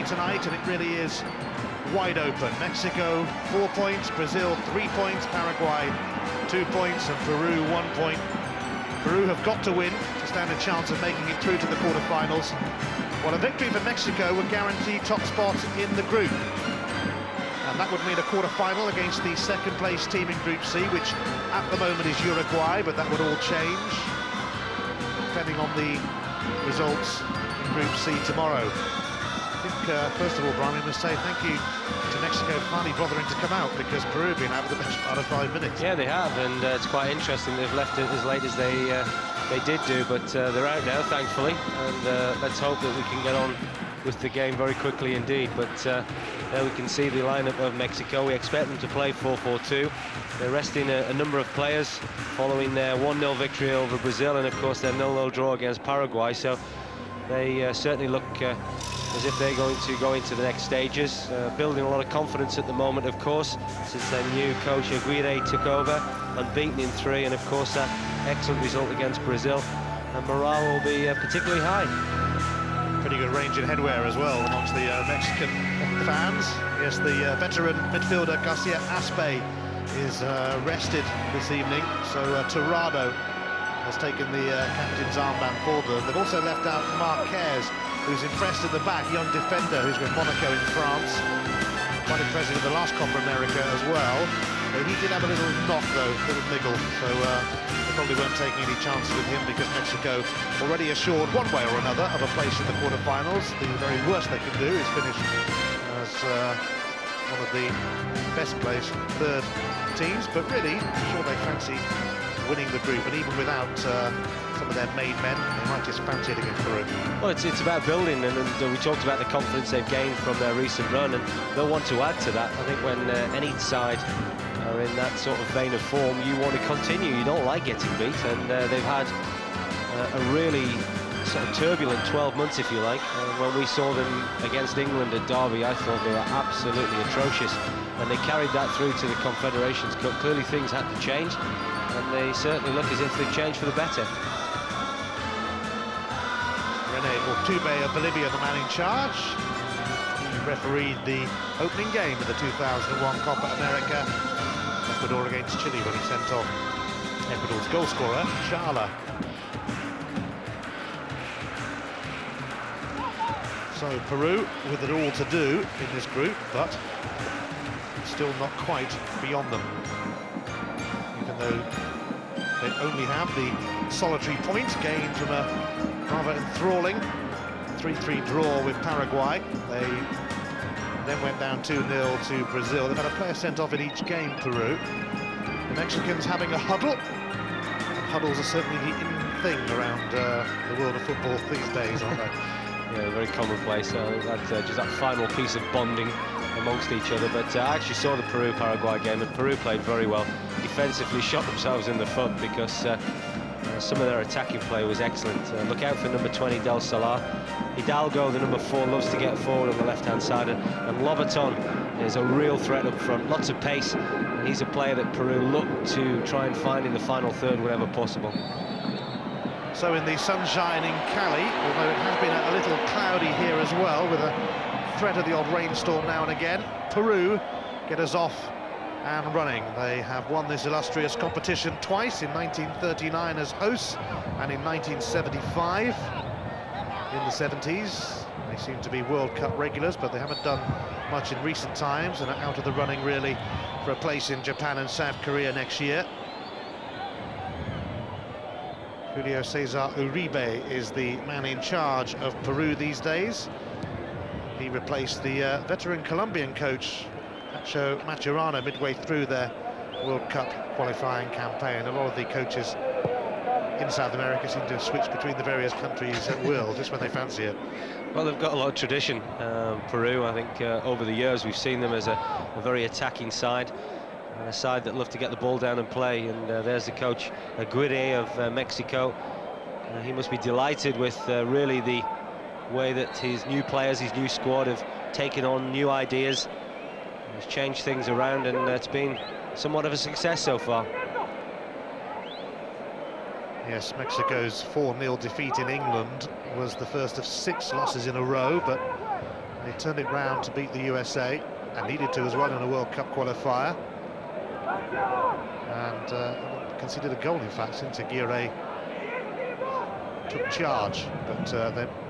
tonight, and it really is wide open. Mexico 4 points, Brazil 3 points, Paraguay 2 points, and Peru 1 point. Peru have got to win to stand a chance of making it through to the quarter-finals, while a victory for Mexico would guarantee top spot in the group. And that would mean a quarter-final against the second-place team in Group C, which at the moment is Uruguay, but that would all change depending on the results in Group C tomorrow. I think, first of all, Brian, we must say thank you to Mexico finally bothering to come out, because Peru have been out for the best part of 5 minutes. Yeah, they have, and it's quite interesting they've left it as late as they did do, but they're out now, thankfully, and let's hope that we can get on with the game very quickly indeed. But there we can see the lineup of Mexico. We expect them to play 4-4-2. They're resting a number of players following their 1-0 victory over Brazil, and of course their 0-0 draw against Paraguay, so they certainly look as if they're going to go into the next stages, building a lot of confidence at the moment, of course, since their new coach Aguirre took over, unbeaten in 3, and of course that excellent result against Brazil, and morale will be particularly high. Pretty good range in headwear as well amongst the Mexican fans. Yes, the veteran midfielder Garcia Aspe is rested this evening, so Torrado has taken the captain's armband for them. They've also left out Marquez, who's impressed at the back, young defender who's with Monaco in France. Quite impressive in the last Copa America as well. He did have a little knock though, a little niggle, so they probably weren't taking any chances with him, because Mexico already assured one way or another of a place in the quarter-finals. The very worst they can do is finish as one of the best placed third teams, but really, I'm sure they fancy winning the group, and even without some of their main men, they might just fancy it against Peru. Well, it's about building, and we talked about the confidence they've gained from their recent run, and they'll want to add to that. I think when any side are in that sort of vein of form, you want to continue. You don't like getting beat, and they've had a really sort of turbulent 12 months, if you like. When we saw them against England at Derby, I thought they were absolutely atrocious, and they carried that through to the Confederations Cup. Clearly things had to change, and they certainly look as if they've changed for the better. René Urtubey of Bolivia, the man in charge. He refereed the opening game of the 2001 Copa America, Ecuador against Chile, when he sent off Ecuador's goal scorer, Chala. So Peru with it all to do in this group, but still not quite beyond them, even though they only have the solitary point gained from a rather enthralling 3-3 draw with Paraguay. They then went down 2-0 to Brazil. They've had a player sent off in each game, Peru. The Mexicans having a huddle. And huddles are certainly the in thing around the world of football these days, aren't they? Yeah, very commonplace. That's just that final piece of bonding amongst each other. But I actually saw the Peru-Paraguay game, and Peru played very well. Defensively shot themselves in the foot, because some of their attacking play was excellent. Look out for number 20, Del Solar. Hidalgo, the number 4, loves to get forward on the left-hand side, and Lobaton is a real threat up front. Lots of pace, and he's a player that Peru look to try and find in the final third whenever possible. So in the sunshine in Cali, although it has been a little cloudy here as well, with a threat of the odd rainstorm now and again, Peru get us off and running. They have won this illustrious competition twice, in 1939 as hosts and in 1975. In the 70s, they seem to be World Cup regulars, but they haven't done much in recent times, and are out of the running really for a place in Japan and South Korea next year. Julio Cesar Uribe is the man in charge of Peru these days. He replaced the veteran Colombian coach Nacho Maturana midway through their World Cup qualifying campaign. A lot of the coaches in South America seem to switch between the various countries at will, just when they fancy it. Well, they've got a lot of tradition, Peru. I think over the years we've seen them as a very attacking side, a side that love to get the ball down and play, and there's the coach Aguirre of Mexico. He must be delighted with really the way that his new players, his new squad, have taken on new ideas. He's changed things around, and it's been somewhat of a success so far. Yes, Mexico's 4-0 defeat in England was the first of 6 losses in a row, but They turned it round to beat the USA, and needed to as well in a World Cup qualifier. And conceded a goal, in fact, since Aguirre took charge. But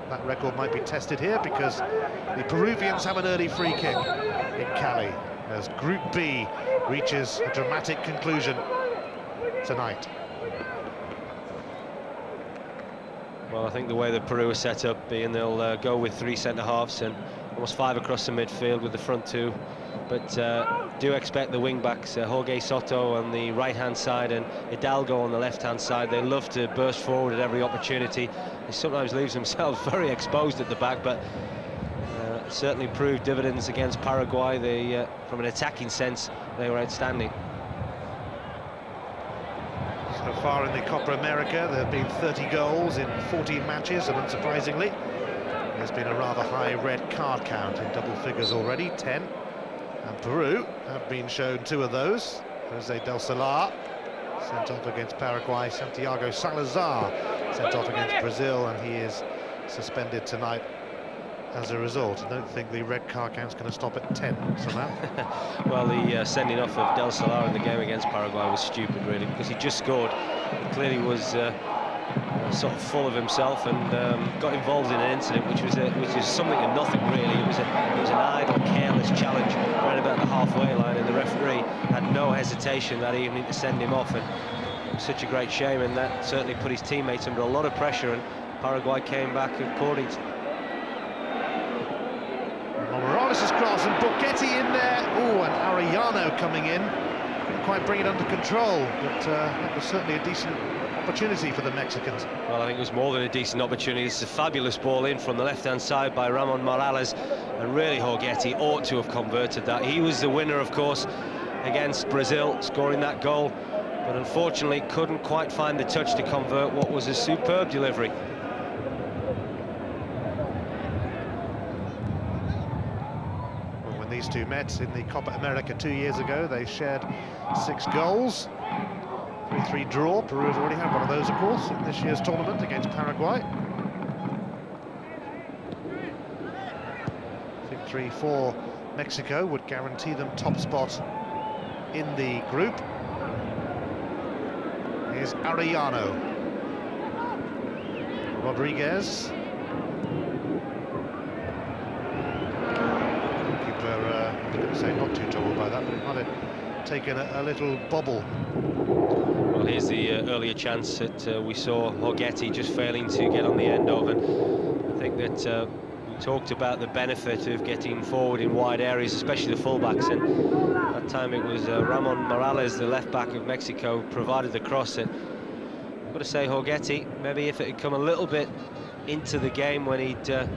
that record might be tested here, because the Peruvians have an early free kick in Cali as Group B reaches a dramatic conclusion tonight. Well, I think the way that Peru are set up, being they'll go with 3 centre-halves and almost 5 across the midfield with the front 2. But do expect the wing-backs, Jorge Soto on the right-hand side and Hidalgo on the left-hand side. They love to burst forward at every opportunity. They sometimes leave themselves very exposed at the back, but certainly proved dividends against Paraguay. They, from an attacking sense, they were outstanding. So far in the Copa America, there have been 30 goals in 14 matches, and unsurprisingly, there's been a rather high red card count in double figures already, 10. And Peru have been shown 2 of those. Jose Del Solar sent off against Paraguay, Santiago Salazar sent off against Brazil, and he is suspended tonight as a result. I don't think the red card count's going to stop at 10 somehow. Well, the sending off of Del Solar in the game against Paraguay was stupid, really, because he just scored. He clearly was sort of full of himself and got involved in an incident which was something and nothing, really. It was an idle, careless challenge right about the halfway line, and the referee had no hesitation that evening to send him off, and it was such a great shame, and that certainly put his teammates under a lot of pressure, and Paraguay came back according to... Morales' cross, and Borghetti in there. Oh, and Arellano coming in. Couldn't quite bring it under control, but that was certainly a decent opportunity for the Mexicans. Well, I think it was more than a decent opportunity. It's a fabulous ball in from the left-hand side by Ramon Morales, and really Borghetti ought to have converted that. He was the winner, of course, against Brazil, scoring that goal, but unfortunately couldn't quite find the touch to convert what was a superb delivery. These two met in the Copa America 2 years ago. They shared 6 goals. 3-3 draw. Peru has already had one of those, of course, in this year's tournament against Paraguay. Victory for Mexico would guarantee them top spot in the group. Here's Arellano. Rodriguez. I'm going to say not too troubled by that, but it might have taken a little bobble. Well, here's the earlier chance that we saw Borghetti just failing to get on the end of, and I think that we talked about the benefit of getting forward in wide areas, especially the fullbacks, and that time it was Ramon Morales, the left-back of Mexico, provided the cross. I've got to say, Borghetti, maybe if it had come a little bit into the game when he'd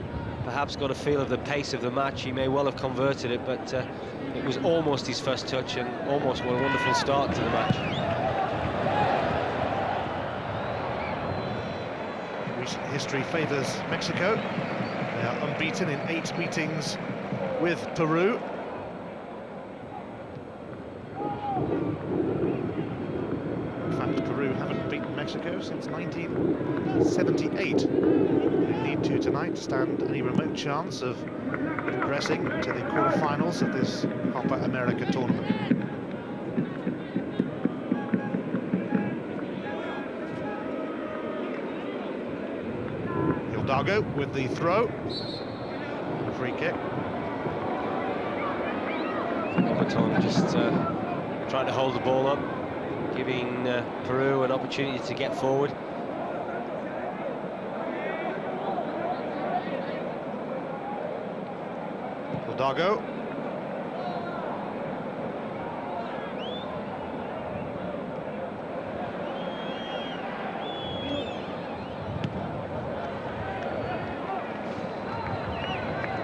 perhaps got a feel of the pace of the match, he may well have converted it, but it was almost his first touch, and almost a wonderful start to the match. Recent history favours Mexico. They are unbeaten in 8 meetings with Peru. In fact, Peru haven't beaten Mexico since 1978. They need to tonight to stand any remote chance of progressing to the quarterfinals of this Copa America tournament. Hidalgo with the throw. And a free kick. Tom just trying to hold the ball up, giving Peru an opportunity to get forward. Hidalgo.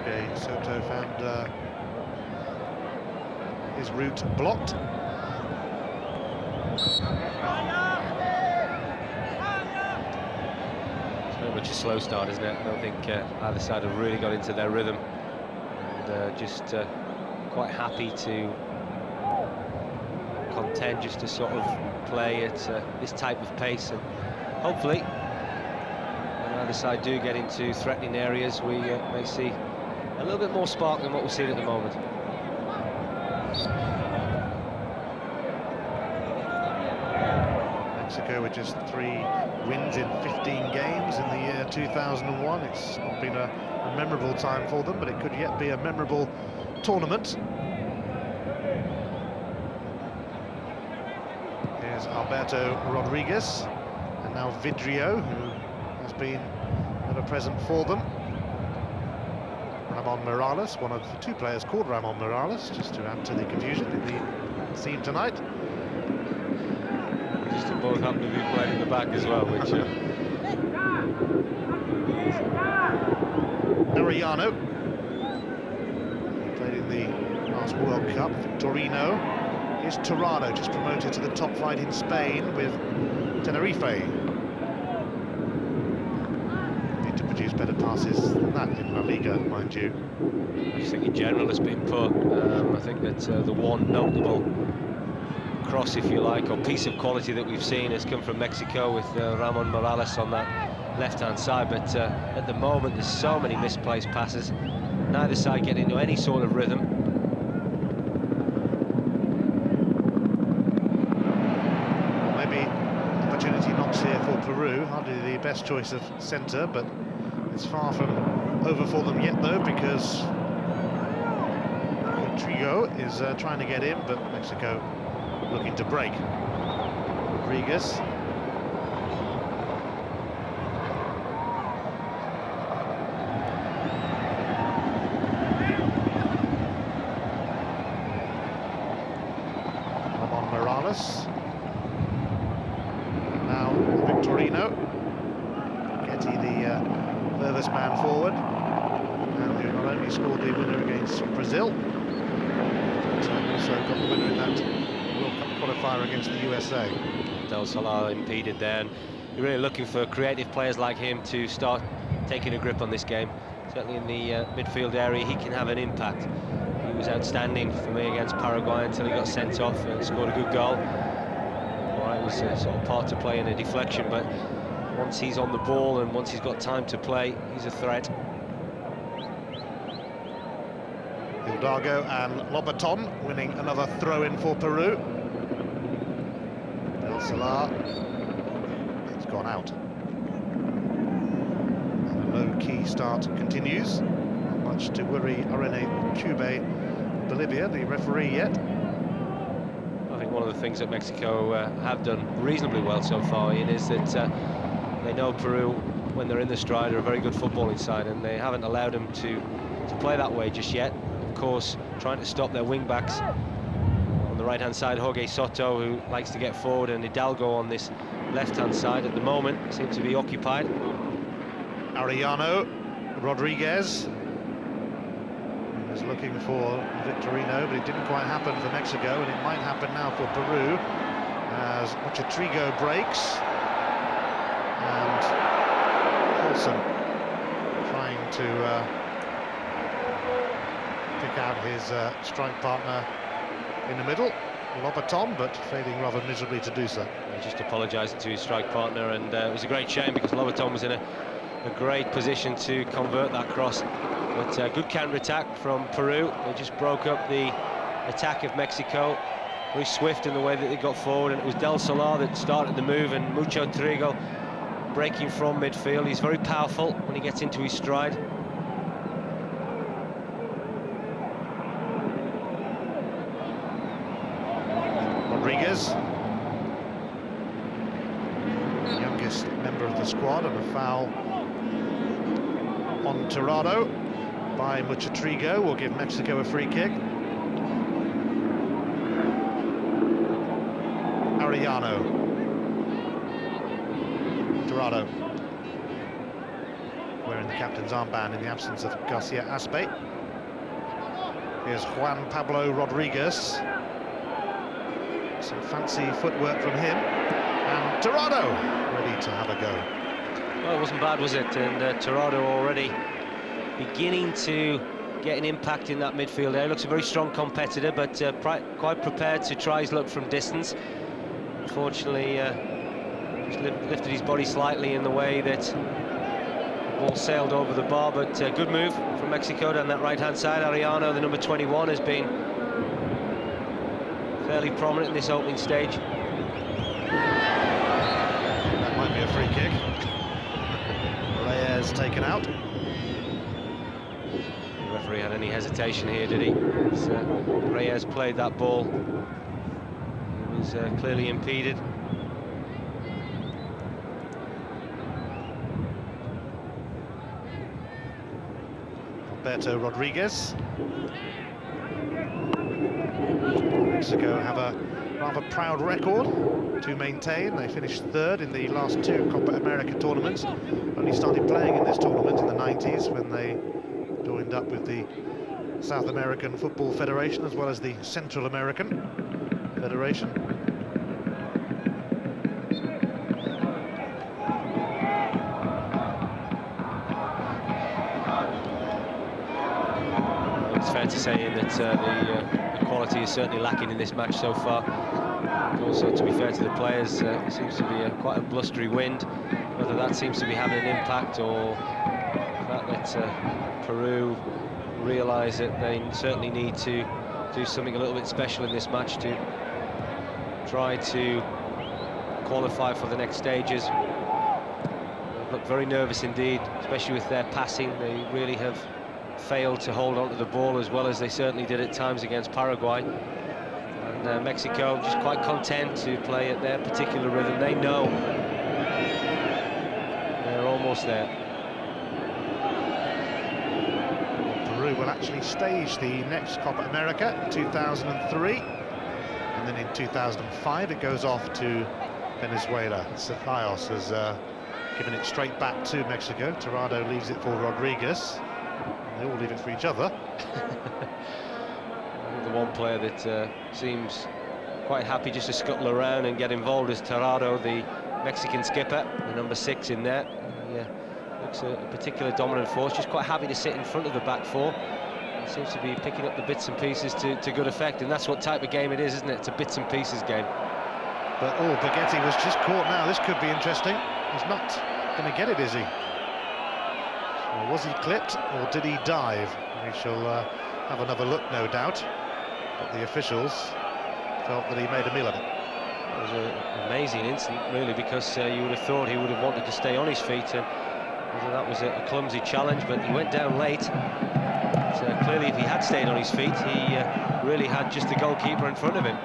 Okay, Soto found his route blocked. It's very much a slow start, isn't it? I don't think either side have really got into their rhythm, and just quite happy to contend, just to sort of play at this type of pace, and hopefully when either side do get into threatening areas, we may see a little bit more spark than what we're seeing at the moment. Mexico with just 3 wins in 15 games in the year 2001. It's not been a memorable time for them, but it could yet be a memorable tournament. Here's Alberto Rodriguez, and now Vidrio, who has been ever present for them. Ramon Morales, one of the 2 players called Ramon Morales, just to add to the confusion in the scene tonight. Just to both happen to be playing in the back as well, which... Arellano, he played in the last World Cup. Victorino. Here's Tirado, just promoted to the top flight in Spain with Tenerife. Need to produce better passes than that in La Liga, mind you. I just think in general it's been poor. I think that the one notable cross, if you like, or piece of quality that we've seen has come from Mexico with Ramon Morales on that left-hand side, but at the moment there's so many misplaced passes, neither side getting into any sort of rhythm. Maybe opportunity knocks here for Peru, hardly the best choice of centre, but it's far from over for them yet though, because Trigo is trying to get in, but Mexico looking to break. Rodriguez. Ramon Morales. Now Victorino. Getty, the furthest man forward. And who not only scored the winner against Brazil, but also got the winner in that World Cup qualifier against the USA. Del Solar impeded there, and you're really looking for creative players like him to start taking a grip on this game. Certainly in the midfield area, he can have an impact. He was outstanding for me against Paraguay until he got sent off and scored a good goal. All right, it was sort of part to play in a deflection, but once he's on the ball and once he's got time to play, he's a threat. Hidalgo and Lobaton winning another throw-in for Peru. Del Solar, it's gone out. And a low-key start continues. Not much to worry Irene Chube, Bolivia, the referee, yet. I think one of the things that Mexico have done reasonably well so far, Ian, is that they know Peru, when they're in the stride, are a very good footballing side, and they haven't allowed them to play that way just yet. Of course, trying to stop their wing-backs on the right-hand side, Jorge Soto, who likes to get forward, and Hidalgo on this left-hand side at the moment seem to be occupied. Arellano, Rodriguez is looking for Victorino, but it didn't quite happen for Mexico, and it might happen now for Peru as Trigo breaks, and Olsen trying to pick out his strike partner in the middle, Lobaton, but failing rather miserably to do so. Just apologising to his strike partner, and it was a great shame because Lobaton was in a great position to convert that cross. But good counter-attack from Peru. They just broke up the attack of Mexico. Very swift in the way that they got forward, and it was Del Solar that started the move, and Mucho Trigo breaking from midfield. He's very powerful when he gets into his stride. Rodriguez, the youngest member of the squad, and a foul on Tirado by Muchatrigo will give Mexico a free kick. Arellano, Tirado wearing the captain's armband in the absence of Garcia Aspe. Here's Juan Pablo Rodriguez. Some fancy footwork from him, and Tirado ready to have a go. Well, it wasn't bad, was it? And Tirado already beginning to get an impact in that midfield area. Looks a very strong competitor, but quite prepared to try his luck from distance. Unfortunately, just lifted his body slightly in the way that the Ball sailed over the bar, but good move from Mexico down that right-hand side. Ariano, the number 21, has been fairly prominent in this opening stage. That might be a free kick. Reyes taken out. The referee had any hesitation here, did he? Reyes played that ball. He was clearly impeded. Alberto Rodriguez. Mexico have a rather proud record to maintain. They finished third in the last two Copa America tournaments. Only started playing in this tournament in the 90s when they joined up with the South American Football Federation as well as the Central American Federation. It's fair to say that the quality is certainly lacking in this match so far. Also, to be fair to the players, it seems to be quite a blustery wind. Whether that seems to be having an impact or the fact that Peru realise that they certainly need to do something a little bit special in this match to try to qualify for the next stages. They look very nervous indeed, especially with their passing. They really have failed to hold on to the ball as well as they certainly did at times against Paraguay. And Mexico just quite content to play at their particular rhythm. They know they're almost there. Peru will actually stage the next Copa America in 2003, and then in 2005 it goes off to Venezuela. Ceballos has given it straight back to Mexico. Tirado leaves it for Rodriguez. They all leave it for each other. The one player that seems quite happy just to scuttle around and get involved is Tirado, the Mexican skipper, the number 6 in there. Looks a particular dominant force, just quite happy to sit in front of the back four. He seems to be picking up the bits and pieces to good effect, and that's what type of game it is, isn't it? It's a bits and pieces game. But, oh, Borghetti was just caught now. This could be interesting. He's not going to get it, is he? Or was he clipped, or did he dive? We shall have another look, no doubt. But the officials felt that he made a meal of it. It was an amazing incident, really, because you would have thought he would have wanted to stay on his feet, and that was a clumsy challenge, but he went down late. So clearly, if he had stayed on his feet, he really had just the goalkeeper in front of him.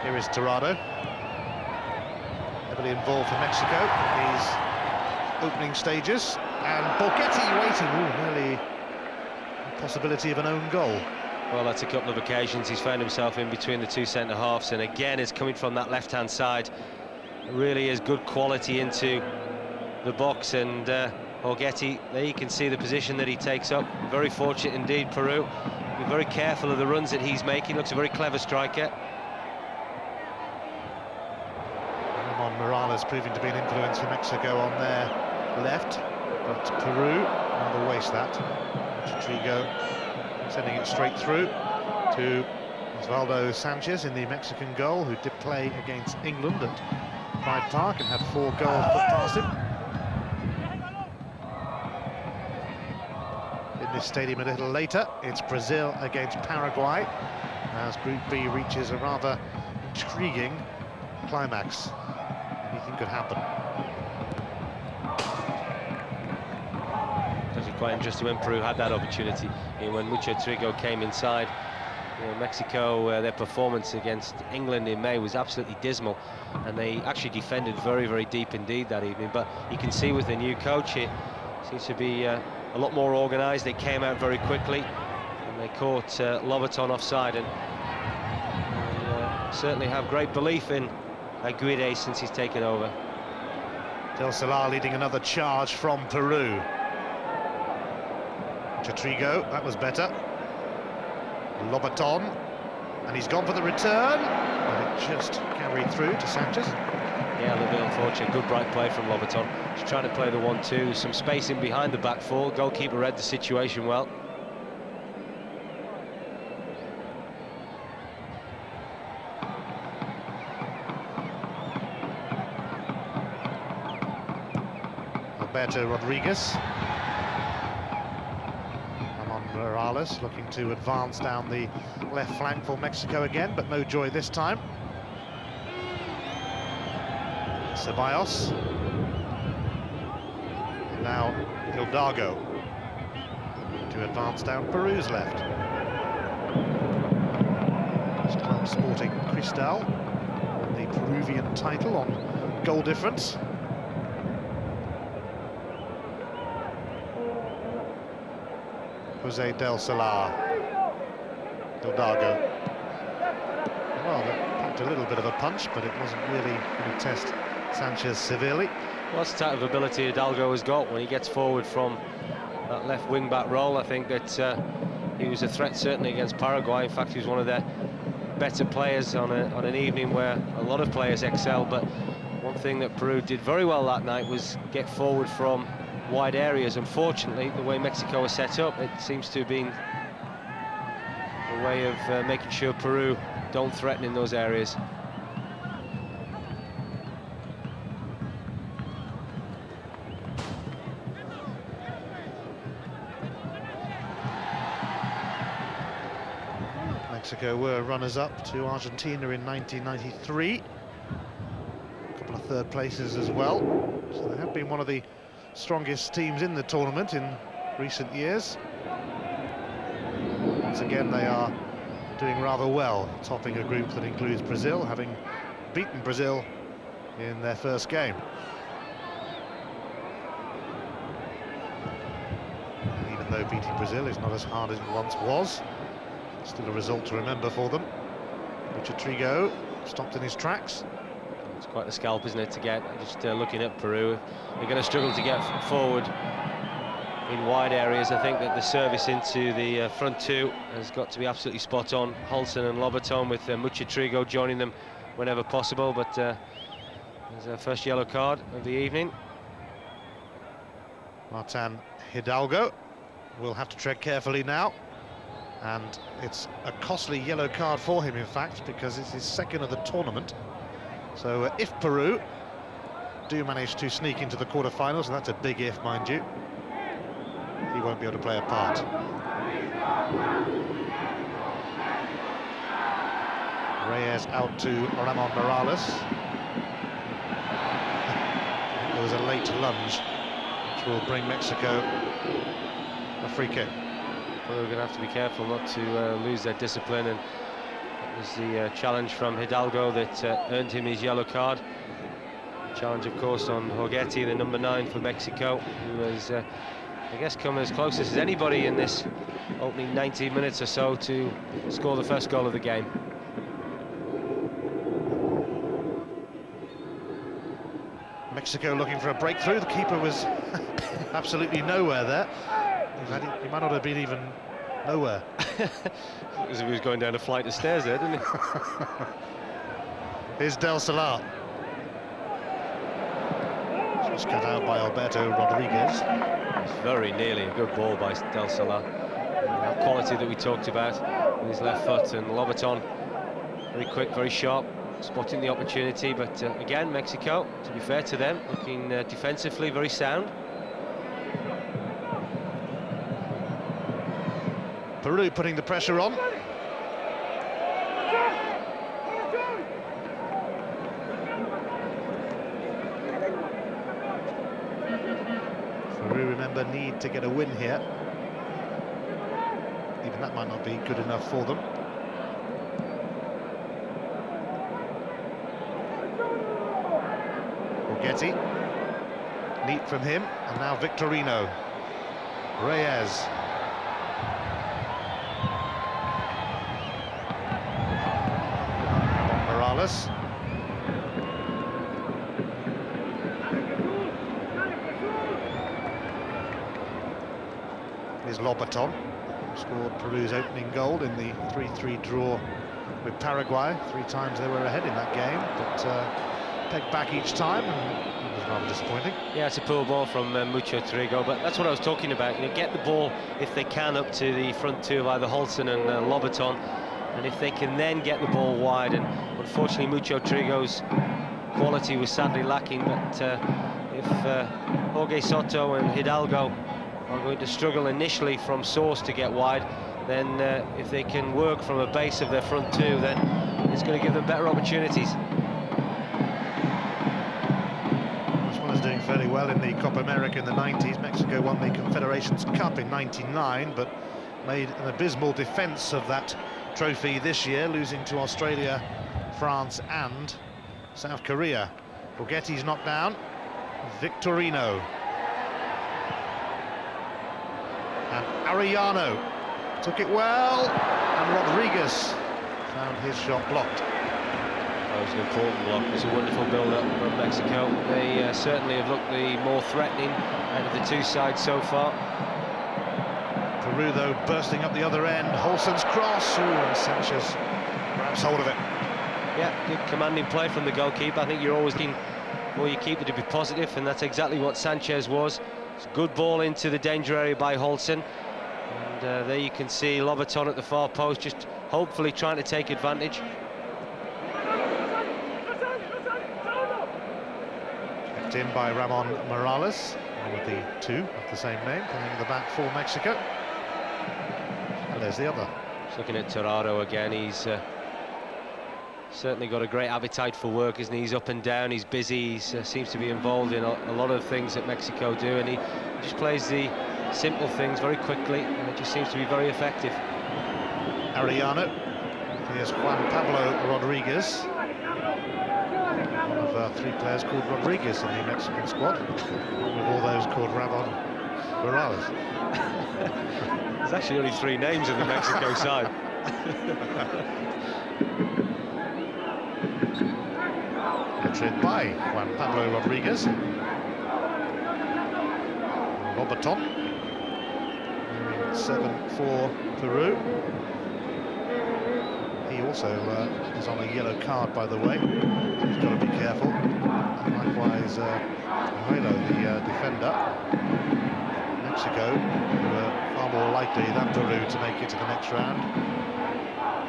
Here is Tirado, heavily involved for Mexico in these opening stages, and Borghetti waiting. Ooh, nearly a possibility of an own goal. Well, that's a couple of occasions he's found himself in between the two centre-halves, and again it's coming from that left-hand side. It really is good quality into the box, and Borghetti, there you can see the position that he takes up. Very fortunate indeed, Peru. Be very careful of the runs that he's making. Looks a very clever striker. Morales proving to be an influence for Mexico on their left, but Peru rather waste that. Trigo sending it straight through to Osvaldo Sanchez in the Mexican goal, who did play against England at Pride Park and had 4 goals put past him. In this stadium a little later, it's Brazil against Paraguay, as Group B reaches a rather intriguing climax. Anything could happen. It's actually quite interesting when Peru had that opportunity. When Mucho Trigo came inside, Mexico, their performance against England in May was absolutely dismal, and they actually defended very, very deep indeed that evening. But you can see with the new coach, it seems to be a lot more organised. They came out very quickly, and they caught Lobaton offside, and certainly have great belief in Aguirre since he's taken over. Del Solar leading another charge from Peru. Chatrigo, that was better. Lobaton, and he's gone for the return, but it just carried through to Sanchez. Yeah, a little bit unfortunate. Good bright play from Lobaton. He's trying to play the 1-2, some space in behind the back four. Goalkeeper read the situation well. Alberto Rodriguez. Morales looking to advance down the left flank for Mexico again, but no joy this time. Ceballos. And now Hidalgo to advance down Peru's left. Club Sporting Cristal, the Peruvian title on goal difference. Jose del Solar. Hidalgo. Well, that packed a little bit of a punch, but it wasn't really going to test Sanchez severely. Well, that's the type of ability Hidalgo has got when he gets forward from that left wing-back role. I think that he was a threat certainly against Paraguay. In fact, he was one of their better players on an evening where a lot of players excel. But one thing that Peru did very well that night was get forward from wide areas. Unfortunately, the way Mexico was set up, it seems to have been a way of making sure Peru don't threaten in those areas. Mexico were runners-up to Argentina in 1993. A couple of third places as well. So they have been one of the strongest teams in the tournament in recent years. Once again, they are doing rather well, topping a group that includes Brazil, having beaten Brazil in their first game. And even though beating Brazil is not as hard as it once was, still a result to remember for them. Trigo stopped in his tracks. It's quite a scalp, isn't it, to get, just looking at Peru. They're going to struggle to get forward in wide areas. I think that the service into the front two has got to be absolutely spot on. Holson and Lobaton with Trigo joining them whenever possible, but there's a first yellow card of the evening. Martin Hidalgo will have to tread carefully now, and it's a costly yellow card for him, in fact, because it's his second of the tournament. So if Peru do manage to sneak into the quarterfinals, and that's a big if, mind you, he won't be able to play a part. Reyes out to Ramon Morales. There was a late lunge, which will bring Mexico a free kick. Peru are going to have to be careful not to lose their discipline, and it was the challenge from Hidalgo that earned him his yellow card. Challenge, of course, on Jorgetti, the number 9 for Mexico, who has, I guess, come as close as anybody in this opening 19 minutes or so to score the first goal of the game. Mexico looking for a breakthrough. The keeper was absolutely nowhere there. He might not have been even nowhere. As if he was going down a flight of stairs there, didn't he? Here's Del Solar. Just cut out by Alberto Rodriguez. It's very nearly a good ball by Del Solar. That quality that we talked about with his left foot, and Lobaton, very quick, very sharp, spotting the opportunity. But again, Mexico, to be fair to them, looking defensively very sound. Peru putting the pressure on. Peru, remember, need to get a win here. Even that might not be good enough for them. Borghetti. Neat from him, and now Victorino. Reyes. Morales. Here's Lobaton, who scored Peru's opening goal in the 3-3 draw with Paraguay. 3 times they were ahead in that game, but pegged back each time, and it was rather disappointing. Yeah, it's a poor ball from Trigo, but that's what I was talking about. You know, get the ball, if they can, up to the front two of either Holson and Lobaton, and if they can then get the ball wide. And unfortunately, Trigo's quality was sadly lacking, but if Jorge Soto and Hidalgo are going to struggle initially from source to get wide, then if they can work from a base of their front two, then it's going to give them better opportunities. Venezuela's doing fairly well in the Copa America in the 90s. Mexico won the Confederations Cup in 99, but made an abysmal defence of that trophy this year, losing to Australia, France and South Korea. Borghetti's knocked down. Victorino. And Arellano took it well, and Rodriguez found his shot blocked. That was an important block. It's a wonderful build-up from Mexico. They certainly have looked the more threatening out of the two sides so far. Peru, though, bursting up the other end. Holson's cross. Ooh, and Sanchez grabs hold of it. Yeah, good commanding play from the goalkeeper. I think you're always keen for your keeper to be positive, and that's exactly what Sanchez was. It's a good ball into the danger area by Holson. And there you can see Lobaton at the far post, just hopefully trying to take advantage. Kept in by Ramon Morales, with the two of the same name, coming in the back for Mexico. And there's the other. Just looking at Torrado again, he's certainly got a great appetite for work, isn't he? He's up and down, he's busy, he seems to be involved in a lot of things that Mexico do, and he just plays the simple things very quickly, and it just seems to be very effective. Arellano. Here's Juan Pablo Rodriguez. One of three players called Rodriguez in the Mexican squad, with all those called Ramon Morales. There's actually only three names in the Mexico side. Entered by Juan Pablo Rodriguez. Lobaton. 7 for Peru. He also is on a yellow card, by the way. He's got to be careful. And likewise, Hilo, the defender. Mexico, who are far more likely than Peru to make it to the next round,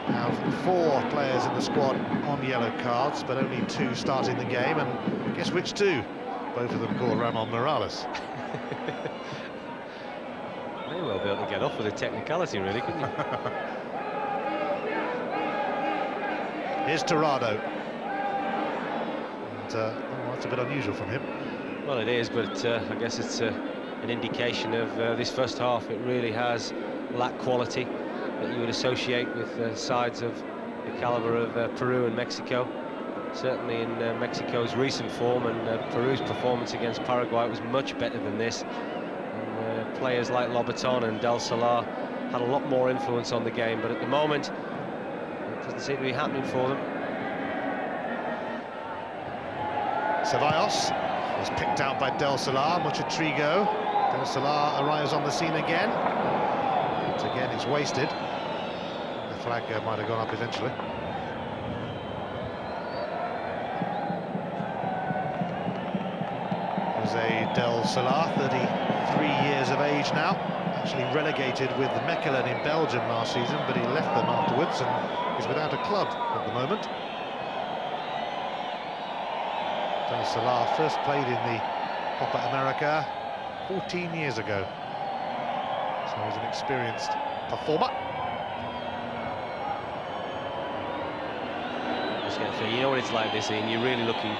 have 4 players in the squad on yellow cards, but only 2 starting the game, and guess which 2? Both of them called Ramon Morales. May well be able to get off with a technicality, really, couldn't you? Here's Torrado. And, well, that's a bit unusual from him. Well, it is, but I guess it's an indication of this first half. It really has lacked quality that you would associate with sides of the caliber of Peru and Mexico. Certainly in Mexico's recent form, and Peru's performance against Paraguay was much better than this. And players like Lobaton and Del Solar had a lot more influence on the game, but at the moment it doesn't seem to be happening for them. Ceballos was picked out by Del Solar. Muchatrigo. Del Solar arrives on the scene again. But again, it's wasted. The flag might have gone up eventually. Jose Del Solar, 33 years of age now. Actually relegated with the Mechelen in Belgium last season, but he left them afterwards and is without a club at the moment. Del Solar first played in the Copa America 14 years ago. So he's an experienced performer. You know what it's like this, Ian. You're really looking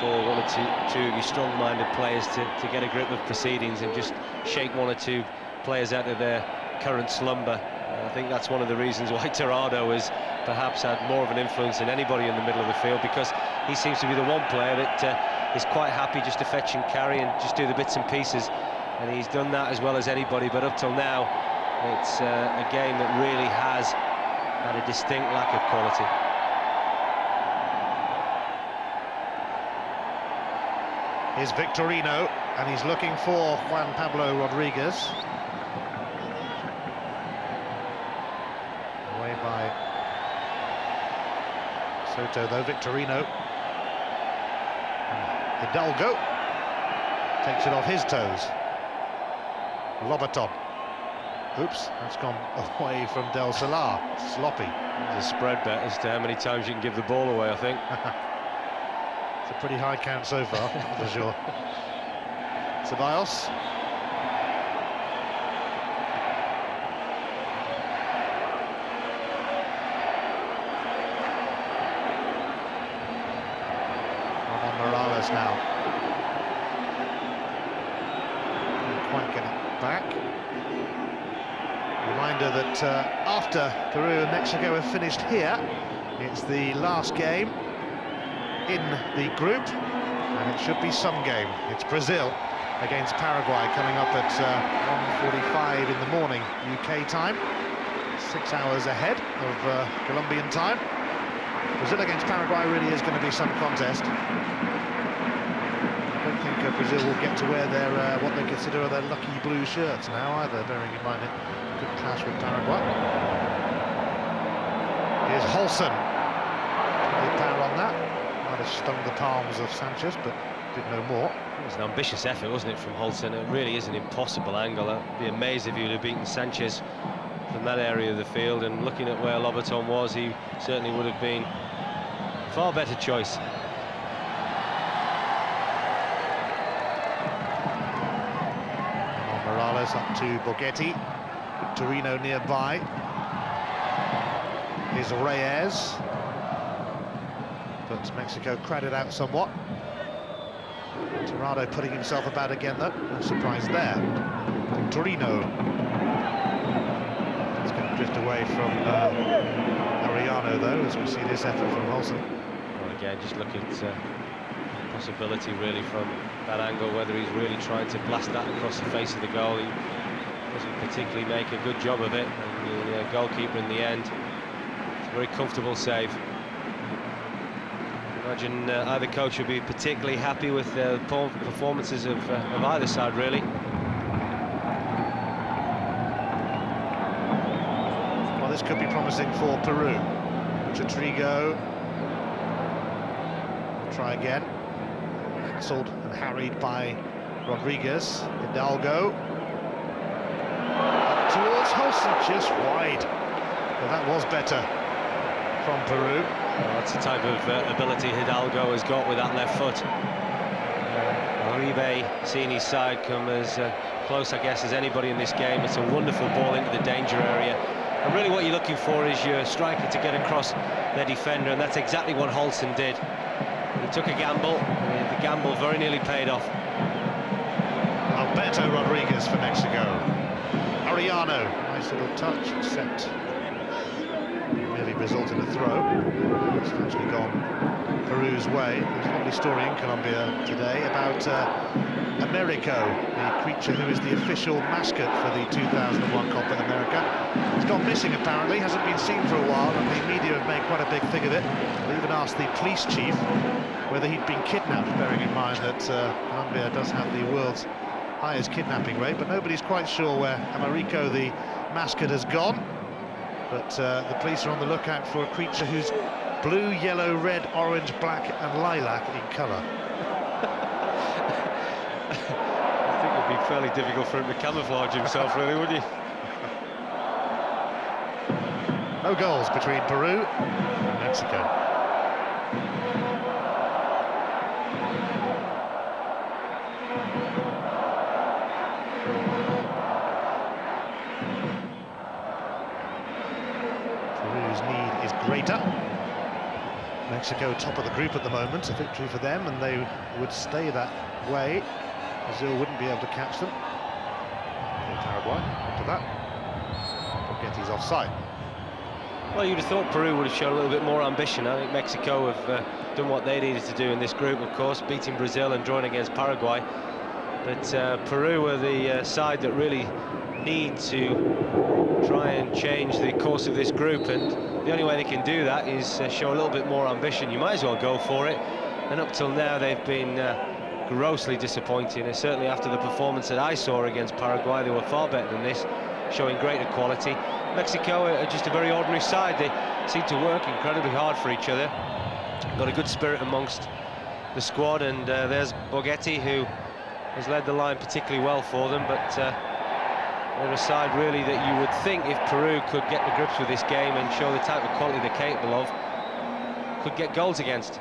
for one or two of your strong-minded players to get a grip of proceedings and just shake one or two players out of their current slumber. I think that's one of the reasons why Torrado has perhaps had more of an influence than anybody in the middle of the field, because he seems to be the one player that is quite happy just to fetch and carry and just do the bits and pieces, and he's done that as well as anybody. But up till now, it's a game that really has had a distinct lack of quality. Here's Victorino, and he's looking for Juan Pablo Rodriguez. Away by Soto, though. Victorino. Hidalgo takes it off his toes. Lobaton. Oops, that's gone away from Del Solar. Sloppy. There's a spread bet as to how many times you can give the ball away, I think. It's a pretty high count so far, for sure. Ceballos. Morales now. Can't quite get it back. Reminder that after Peru and Mexico have finished here, it's the last game in the group, and it should be some game. It's Brazil against Paraguay coming up at 1:45 in the morning UK time, 6 hours ahead of Colombian time. Brazil against Paraguay really is going to be some contest. I don't think Brazil will get to wear their what they consider are their lucky blue shirts now either, bearing in mind it could clash with Paraguay. Here's Holson. Good power on that. Might have stung the palms of Sanchez, but did no more. It was an ambitious effort, wasn't it, from Holson? It really is an impossible angle. I'd be amazed if he would have beaten Sanchez from that area of the field, and looking at where Lobaton was, he certainly would have been a far better choice. Morales up to Borghetti. Torino nearby. Here's Reyes. But Mexico crowded out somewhat. Torrado putting himself about again, though. No surprise there. Torino. It's going to drift away from Arellano, though, as we see this effort from Holson. Well, again, just look at possibility, really, from that angle, whether he's really trying to blast that across the face of the goal. He doesn't particularly make a good job of it, and the goalkeeper in the end, it's a very comfortable save. I imagine either coach would be particularly happy with the performances of either side, really. Well, this could be promising for Peru. Chatrigo. Try again. Hassled and harried by Rodriguez. Hidalgo. Up towards Holson, just wide. Well, that was better from Peru. Well, that's the type of ability Hidalgo has got with that left foot. Uribe, seeing his side come as close, I guess, as anybody in this game. It's a wonderful ball into the danger area. And really what you're looking for is your striker to get across their defender, and that's exactly what Holson did. He took a gamble, and the gamble very nearly paid off. Alberto Rodriguez for Mexico. Arellano, nice little touch, except nearly result in a throw. It's actually gone Peru's way. There's a lovely story in Colombia today about Americo, the creature who is the official mascot for the 2001 Copa America. He's gone missing apparently, hasn't been seen for a while, and the media have made quite a big thing of it. They even asked the police chief whether he'd been kidnapped, bearing in mind that Colombia does have the world's highest kidnapping rate, but nobody's quite sure where Americo, the mascot, has gone. But the police are on the lookout for a creature who's blue, yellow, red, orange, black and lilac in colour. I think it would be fairly difficult for him to camouflage himself, really, wouldn't you? No goals between Peru and Mexico. Peru's need is greater. Mexico top of the group at the moment, a victory for them, and they would stay that way. Brazil wouldn't be able to catch them. Paraguay, after that. Borghetti's offside. Well, you'd have thought Peru would have shown a little bit more ambition. I think Mexico have done what they needed to do in this group, of course, beating Brazil and drawing against Paraguay. But Peru are the side that really need to try and change the course of this group, and the only way they can do that is show a little bit more ambition. You might as well go for it, and up till now they've been grossly disappointing, and certainly after the performance that I saw against Paraguay, they were far better than this, showing greater quality. Mexico are just a very ordinary side. They seem to work incredibly hard for each other, got a good spirit amongst the squad, and there's Borghetti, who has led the line particularly well for them, but they're a side really that you would think, if Peru could get to grips with this game and show the type of quality they're capable of, could get goals against.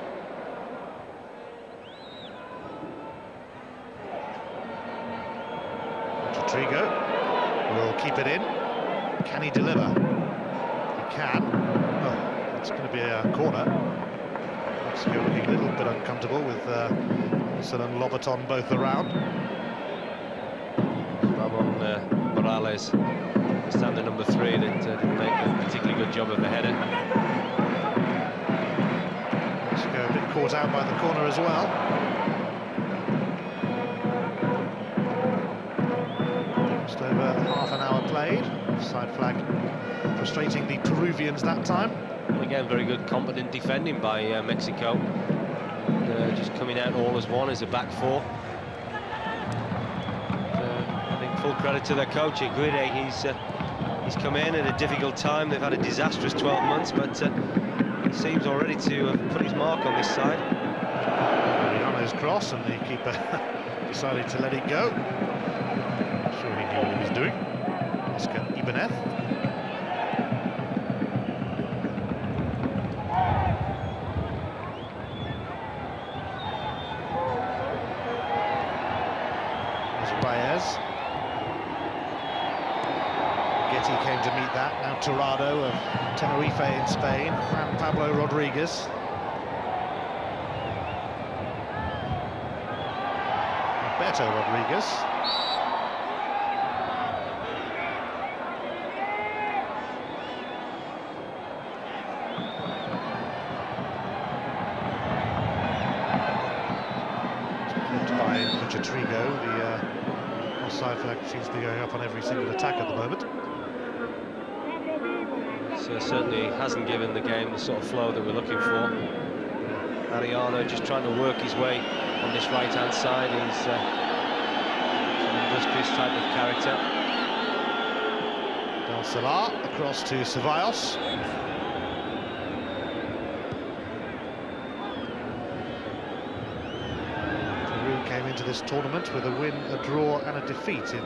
Trigo will keep it in. Can he deliver? He can. Oh, it's going to be a corner. Mexico looking a little bit uncomfortable with Olsen and Lobaton both around. Ramon Morales, standard number 3, that didn't make a particularly good job of the header. Mexico a bit caught out by the corner as well. Just over half an hour played. Offside flag frustrating the Peruvians that time. And again, very good, competent defending by Mexico. Just coming out all as one as a back 4. I think full credit to their coach, Aguirre. He's come in at a difficult time. They've had a disastrous 12 months, but he seems already to have put his mark on this side. Mariano's cross, and the keeper decided to let it go. I'm sure he knew what he was doing. Oscar Ibanez. Getty came to meet that. Now Tirado of Tenerife in Spain. Juan Pablo Rodriguez. Beto Rodriguez. By Trigo. The offside flag seems to be going up on every single attack at the moment. So certainly hasn't given the game the sort of flow that we're looking for. Mariano just trying to work his way on this right-hand side. He's an industrious type of character. Del Solar across to Ceballos. Peru came into this tournament with a win, a draw and a defeat in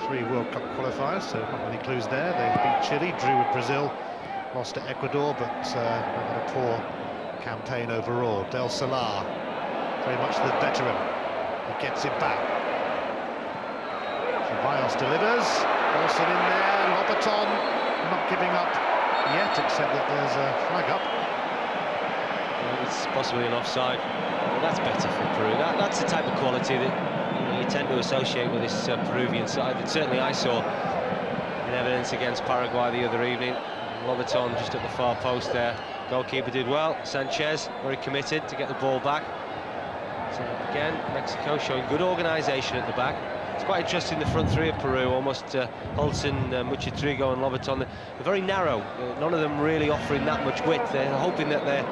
3 World Cup qualifiers, so not many clues there. They beat Chile, drew with Brazil, lost to Ecuador, but had a poor campaign overall. Del Solar, very much the veteran. He gets it back. Ceballos delivers. Olsen in there. Lobaton not giving up yet, except that there's a flag up. It's possibly an offside. Well, that's better for Peru. That's the type of quality that you tend to associate with this Peruvian side. That certainly I saw in evidence against Paraguay the other evening. Lobaton just at the far post there. Goalkeeper did well. Sanchez very committed to get the ball back. So again, Mexico showing good organisation at the back. It's quite interesting, the front 3 of Peru, almost Olsen, Muchitrigo and Lobaton. They're very narrow. None of them really offering that much width. They're hoping that their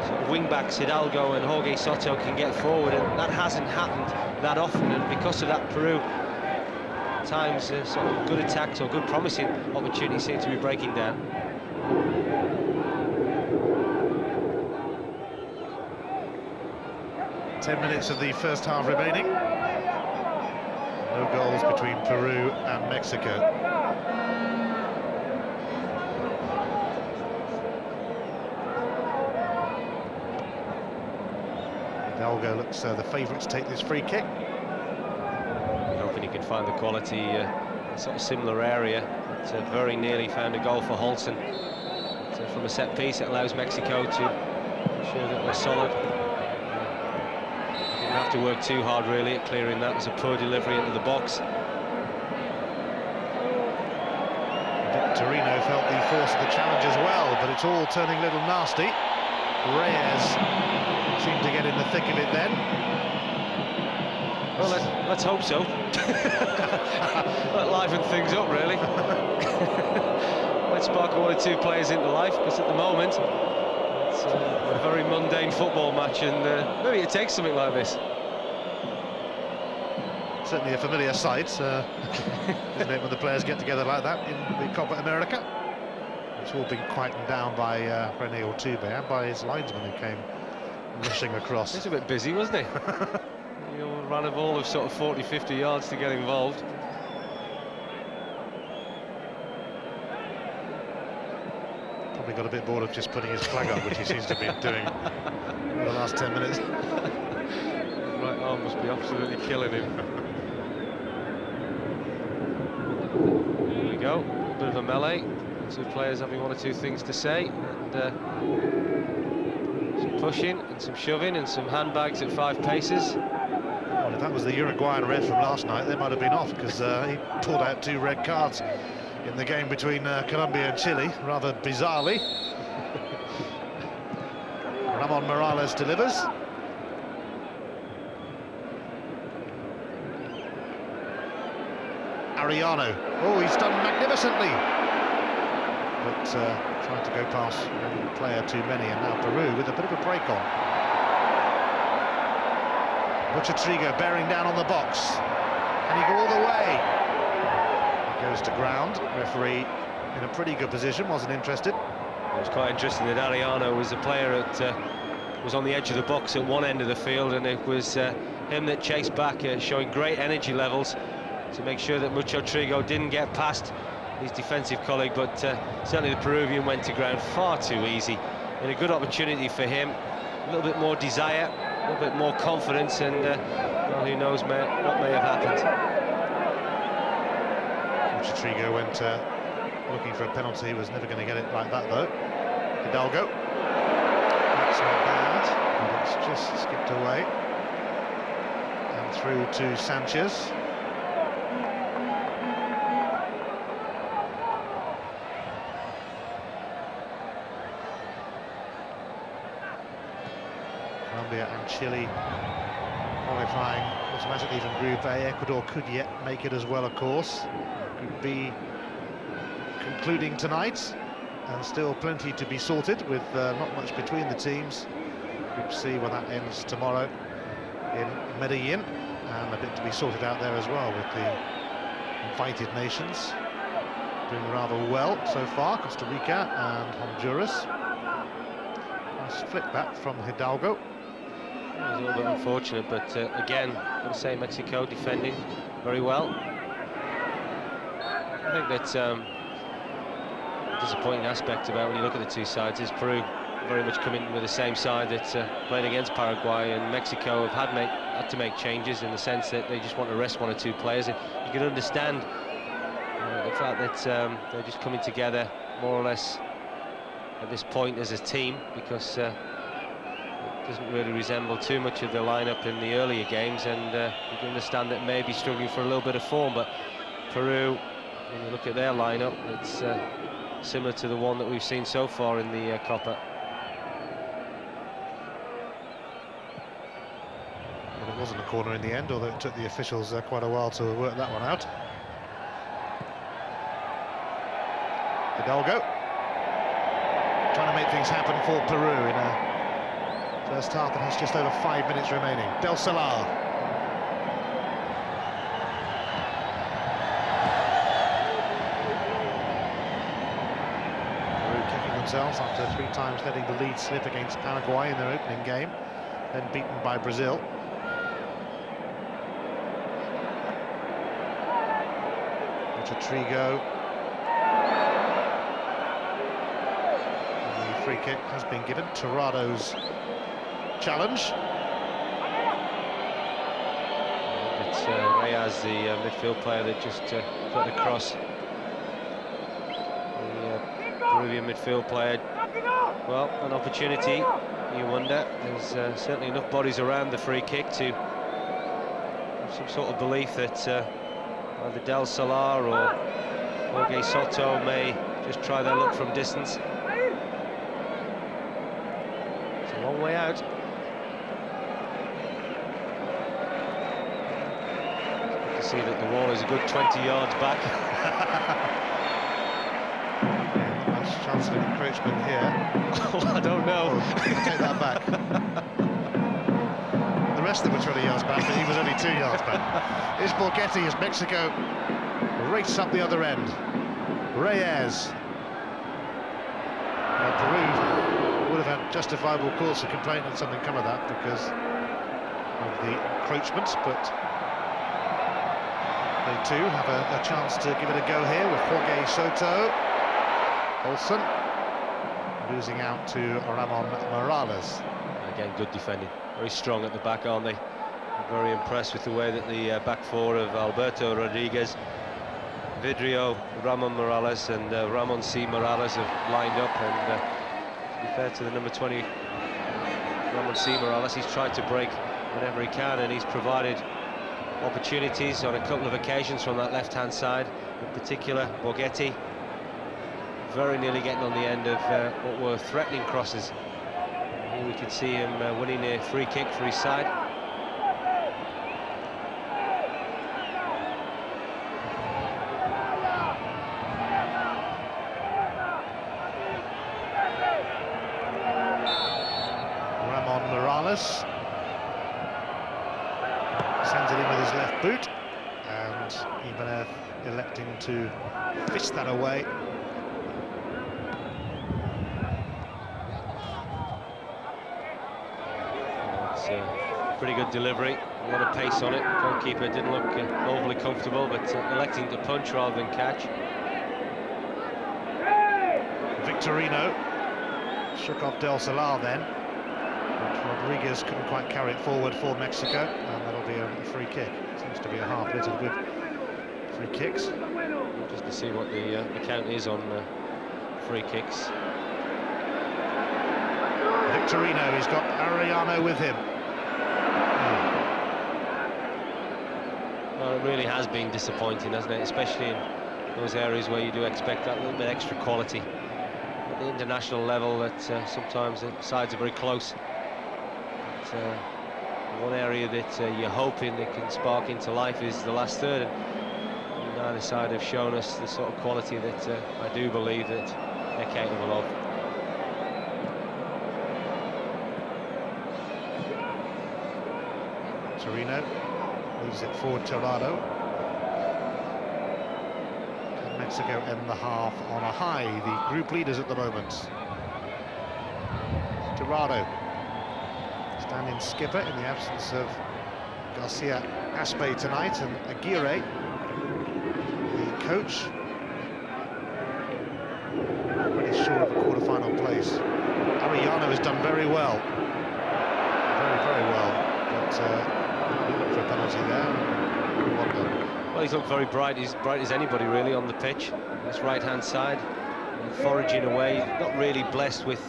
sort of wing-backs, Hidalgo and Jorge Soto, can get forward, and that hasn't happened that often. And because of that, Peru, at times, sort of good attacks or good promising opportunities seem to be breaking down. Ten minutes of the first half remaining. No goals between Peru and Mexico. Hidalgo looks the favourite to take this free kick. Hoping he can find the quality, sort of similar area. It's very nearly found a goal for Olsen. So from a set piece, it allows Mexico to ensure that they're solid. Didn't have to work too hard really at clearing that. It was a poor delivery into the box. Torino felt the force of the challenge as well, but it's all turning a little nasty. Reyes seemed to get in the thick of it then. Well, let's hope so. That liven things up, really. Let's spark 1 or 2 players into life, because at the moment it's a very mundane football match, and maybe it takes something like this. Certainly a familiar sight, isn't it, when the players get together like that in the Copa America. It's all been quietened down by René Ortube and by his linesman who came rushing across. He's a bit busy, wasn't he? He ran a ball of sort of 40-50 yards to get involved. Probably got a bit bored of just putting his flag up, which he seems to be doing in the last 10 minutes. Right arm must be absolutely killing him. go. A bit of a melee. Two players having one or two things to say. And some pushing and some shoving and some handbags at 5 paces. Well, if that was the Uruguayan ref from last night, they might have been off, because he pulled out 2 red cards in the game between Colombia and Chile, rather bizarrely. Ramon Morales delivers. Ariano. Oh, he's done magnificently. But trying to go past one player too many, and now Peru with a bit of a break on. Trigo bearing down on the box. Can he go all the way? He goes to ground. Referee in a pretty good position, wasn't interested. It was quite interesting that Ariano was a player that was on the edge of the box at one end of the field, and it was him that chased back, showing great energy levels to make sure that Trigo didn't get past his defensive colleague, but certainly the Peruvian went to ground far too easy. And a good opportunity for him, a little bit more desire, a little bit more confidence, and well, who knows what may have happened. Trigo went looking for a penalty, was never going to get it like that though. Hidalgo. That's not bad, but it's just skipped away. And through to Sanchez. Colombia and Chile qualifying automatically from Group A. Ecuador could yet make it as well, of course. Group B concluding tonight, and still plenty to be sorted, with not much between the teams. Group C, well, that ends tomorrow in Medellin, and a bit to be sorted out there as well, with the invited nations doing rather well so far. Costa Rica and Honduras. Nice flick back from Hidalgo. It was a little bit unfortunate, but again, I'm going to say Mexico defending very well. I think that disappointing aspect about when you look at the two sides is Peru very much coming with the same side that played against Paraguay, and Mexico have had to make changes in the sense that they just want to rest one or two players. And you can understand the fact that they're just coming together more or less at this point as a team, because it doesn't really resemble too much of the lineup in the earlier games, and you can understand that maybe struggling for a little bit of form. But Peru, when you look at their lineup, it's similar to the one that we've seen so far in the Copa. Well, it wasn't a corner in the end, although it took the officials quite a while to work that one out. Hidalgo trying to make things happen for Peru in a first half that has just over 5 minutes remaining. Del Solar. Themselves after 3 times letting the lead slip against Paraguay in their opening game, then beaten by Brazil. Trigo. And the free kick has been given. Torrado's challenge. It's Reyes, the midfield player, that just put across. Peruvian midfield player. Well, an opportunity, you wonder. There's certainly enough bodies around the free kick to have some sort of belief that either Del Solar or Jorge Soto may just try their luck from distance. It's a long way out. It's good to see that the wall is a good 20 yards back. Chance of encroachment here. Well, I don't know. I take that back. The rest of them were 20 yards back, but he was only 2 yards back. Here's Borghetti as Mexico race up the other end. Reyes. Well, Peru would have had justifiable cause for complaint had something come of that because of the encroachments, but they too have a chance to give it a go here with Jorge Soto. Olsen losing out to Ramon Morales. Again, good defending. Very strong at the back, aren't they? I'm very impressed with the way that the back four of Alberto Rodriguez Vidrio, Ramon Morales and Ramon C. Morales have lined up, and to be fair to the number 20, Ramon C. Morales, he's tried to break whenever he can, and he's provided opportunities on a couple of occasions from that left-hand side. In particular, Borghetti very nearly getting on the end of what were threatening crosses. Here we can see him winning a free kick for his side. Ramon Morales sends it in with his left boot, and Ibanez electing to fist that away. It's a pretty good delivery, a lot of pace on it. Goalkeeper didn't look overly comfortable, but electing to punch rather than catch. Victorino shook off Del Solar then, but Rodriguez couldn't quite carry it forward for Mexico, and that'll be a free kick. Seems to be a half littered with free kicks. Just to see what the count is on free kicks. Victorino, he's got Arellano with him. Well, it really has been disappointing, hasn't it? Especially in those areas where you do expect that little bit extra quality. At the international level, that sometimes the sides are very close. But, one area that you're hoping that can spark into life is the last third. And neither side have shown us the sort of quality that I do believe that they're capable of. Torino leaves it for Tirado. Can Mexico end the half on a high? The group leaders at the moment. Tirado, standing skipper in the absence of Garcia Aspe tonight, and Aguirre, the coach, already sure of a quarter-final place. Arellano has done very well, very well, but look for a penalty there. Well, he's looked very bright. He's bright as anybody really on the pitch. His right-hand side, foraging away. Not really blessed with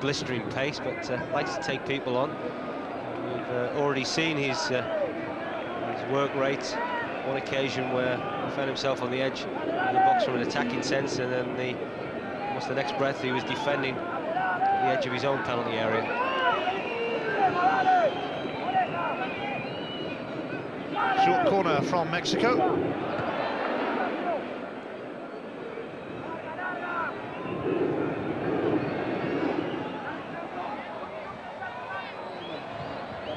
blistering pace, but likes to take people on. We've already seen his work rate. One occasion where he found himself on the edge of the box from an attacking sense, and then almost the next breath he was defending at the edge of his own penalty area. Short corner from Mexico.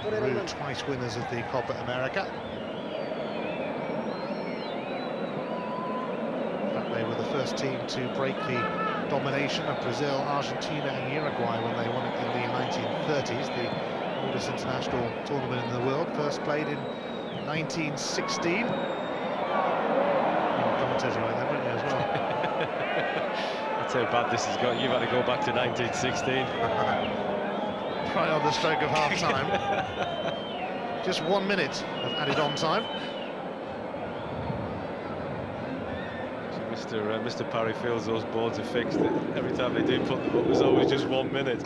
Peru, twice winners of the Copa America. In fact, they were the first team to break the domination of Brazil, Argentina and Uruguay when they won it in the 1930s, the oldest international tournament in the world, first played in 1916. Commentator right there, weren't you, as well? That's how bad this has got. You've had to go back to 1916. Right on the stroke of half-time. Just 1 minute of added on time. So Mr. Parry feels those boards are fixed. Every time they do put them up, there's always just 1 minute.